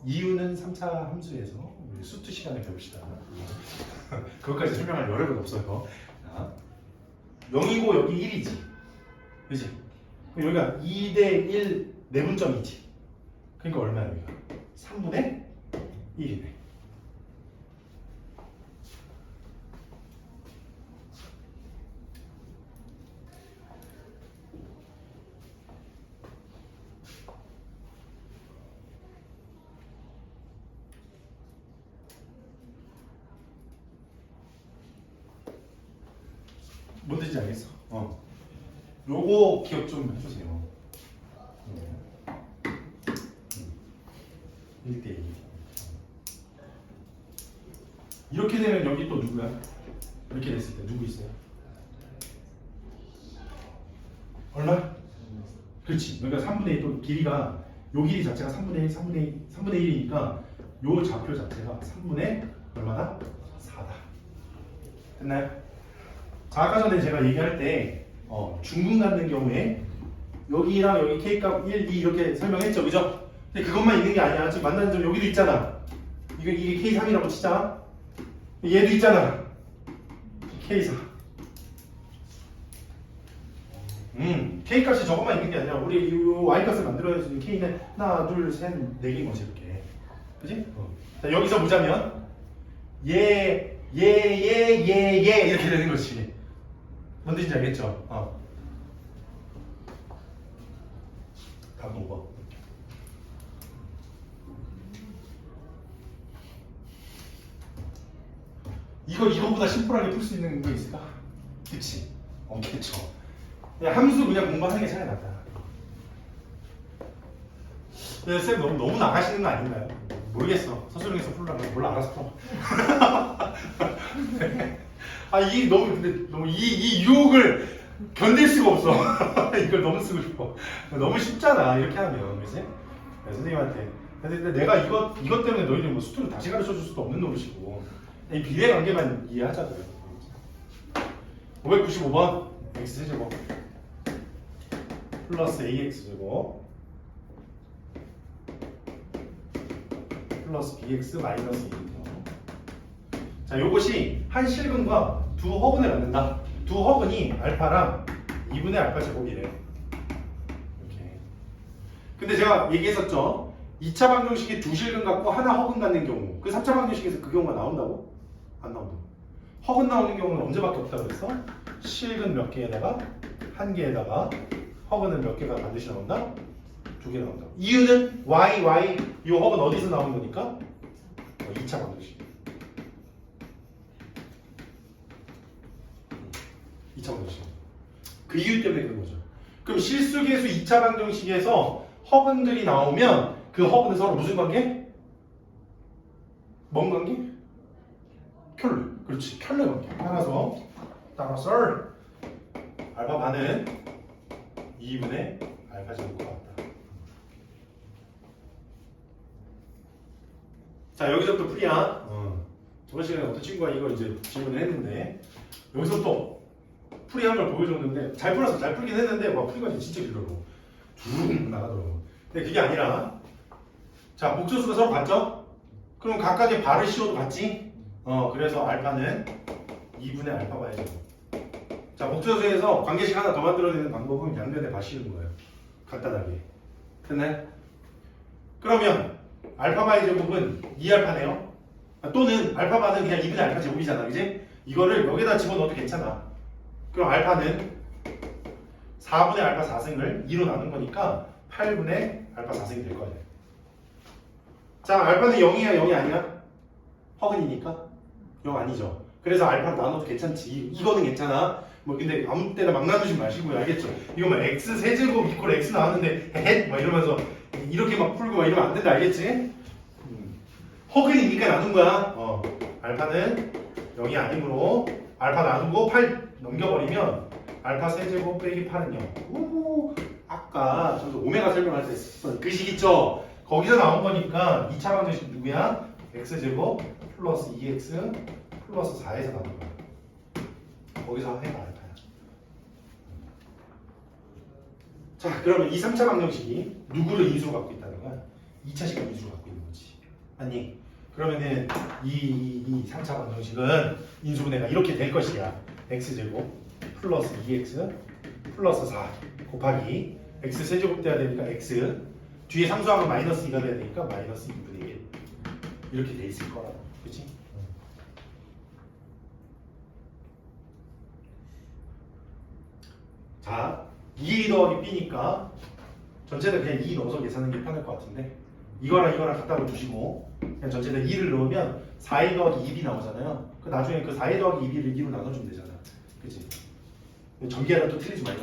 이유는 3차 함수에서 우리 수트 시간에 배웁시다. 그것까지 설명할 여력은 없어요. 0이고 여기 1이지. 그치? 그럼 여기가 2대 1 내분점이지. 그러니까 얼마야 여기가? 3분의 1이네. 뭔 뜻인지 알겠어? 요거 기억 좀 해주세요. 1대 2. 이렇게 되면 여기 또 누구야? 이렇게 됐을 때 누구 있어요? 얼마? 그렇지. 그러니까 3분의 1 또 길이가 요 길이 자체가 3분의 1이니까 요 좌표 자체가 3분의 얼마다? 4다. 됐나요? 자, 아까 전에 제가 얘기할 때 중분 갖는 경우에 여기랑 여기 K값 1, 2 이렇게 설명했죠, 그죠? 근데 그것만 있는 게 아니야. 지금 만나는 점 여기도 있잖아. 이게 K3이라고 치자. 얘도 있잖아. K4. K값이 저것만 있는 게 아니라 우리 이 Y값을 만들어야 되는 K는 하나, 둘, 셋, 네 개인 거지 이렇게. 그지? 자, 여기서 보자면 얘 이렇게 되는 거지. 뭔 뜻인지 알겠죠? 다음 5번. 이거보다 심플하게 풀 수 있는 게 있을까? 그치? 없겠죠. 그냥 함수 그냥 공부하는 게 차라리 낫다. 근데 쌤 너무 나가시는 거 아닌가요? 모르겠어. 서술형에서 풀려면 몰라 알아서 풀어. 이게 너무 이 유혹을 견딜 수가 없어. 이걸 너무 쓰고 싶어. 너무 쉽잖아 이렇게 하면, 그치? 선생님한테. 근데 내가 이것 때문에 너희들 뭐 수투를 다시 가르쳐 줄 수도 없는 노릇이고 이 비례 관계만 이해하자고요. 595번 x 제곱 플러스 ax 제곱 플러스 bx 마이너스 2. 자, 요것이 한 실근과 두 허분을 갖는다. 두 허근이 알파랑 2분의 알파 제곱이래. 이렇게. 근데 제가 얘기했었죠. 2차 방정식이 두 실근 갖고 하나 허근 갖는 경우. 그 3차 방정식에서 그 경우가 나온다고? 안 나온다고. 허근 나오는 경우는 언제밖에 없다고 그랬어? 실근 몇 개에다가 한 개에다가 허근은 몇 개가 반드시 나온다? 두 개 나온다. 이유는 y 이 허근 어디서 나오는 거니까? 2차 방정식. 2차 방정식. 그 이유 때문에 그런 거죠. 그럼 실수계수 2차 방정식에서 허근들이 나오면 그 허근은 서로 무슨 관계? 뭔 관계? 켤레. 그렇지. 켤레 관계. 따라서 알파 반은 2분의 알파 제곱과 같다. 자, 여기서부터 풀이야. 저번 시간에 어떤 친구가 이거 이제 질문을 했는데 여기서부터 풀이한 걸 보여줬는데 잘 풀어서 잘 풀긴 했는데 와 풀이가 진짜 길더라고. 쭉 나가더라고. 근데 그게 아니라 자, 목소수가 서로 같죠? 그럼 각각의 발을 씌워도 같지? 그래서 알파는 2분의 알파 바이제. 자, 목소수에서 관계식 하나 더 만들어내는 방법은 양변에 바 씌우는 거예요. 간단하게. 됐나요? 그러면 알파 바이 제곱은 2알파네요. 또는 알파 바는 그냥 2분의 알파 제곱이잖아. 그지? 이거를 여기다 집어넣어도 괜찮아. 그럼 알파는 4분의 알파 4승을 2로 나눈 거니까 8분의 알파 4승이 될 거예요. 자, 알파는 0이야, 0이 아니야? 허근이니까? 0 아니죠. 그래서 알파를 나눠도 괜찮지. 이거는 괜찮아. 뭐 근데 아무 때나 막 나누지 마시고요. 알겠죠? 이거 막 x 세제곱 이퀄 x 나왔는데 헤헷 막 이러면서 이렇게 막 풀고 막 이러면 안 된다. 알겠지? 허근이니까 나눈 거야. 알파는 0이 아니므로 알파 나누고 8 넘겨버리면 알파 세제곱 빼기 8은 0. 오, 아까 저도 오메가 설명할 때 썼던 그 식 있죠? 거기서 나온 거니까 2차 방정식 누구야? x제곱 플러스 2x 플러스 4에서 나온 거야. 거기서 해봐 알파야. 자, 그러면 이 3차 방정식이 누구를 인수로 갖고 있다는 거야? 2차 시간 인수로 갖고 있는 거지. 아니, 그러면은 이 3차 방정식은 인수분해가 이렇게 될 것이야. x제곱 플러스 2x 플러스 4 곱하기 x 세제곱 돼야 되니까 x 뒤에 상수하면 마이너스 2가 돼야 되니까 마이너스 2분의 1 이렇게 돼 있을 거라고. 그치? 자, 2 더하기 b니까 전체를 그냥 2 넣어서 계산하는 게 편할 것 같은데 이거랑 갖다 두시고 그냥 전체에 2를 넣으면 4a 더하기 2b 나오잖아요. 그 나중에 그 4a 더하기 2b를 2로 나눠주면 되잖아. 그치? 전개하다 또 틀리지 말자.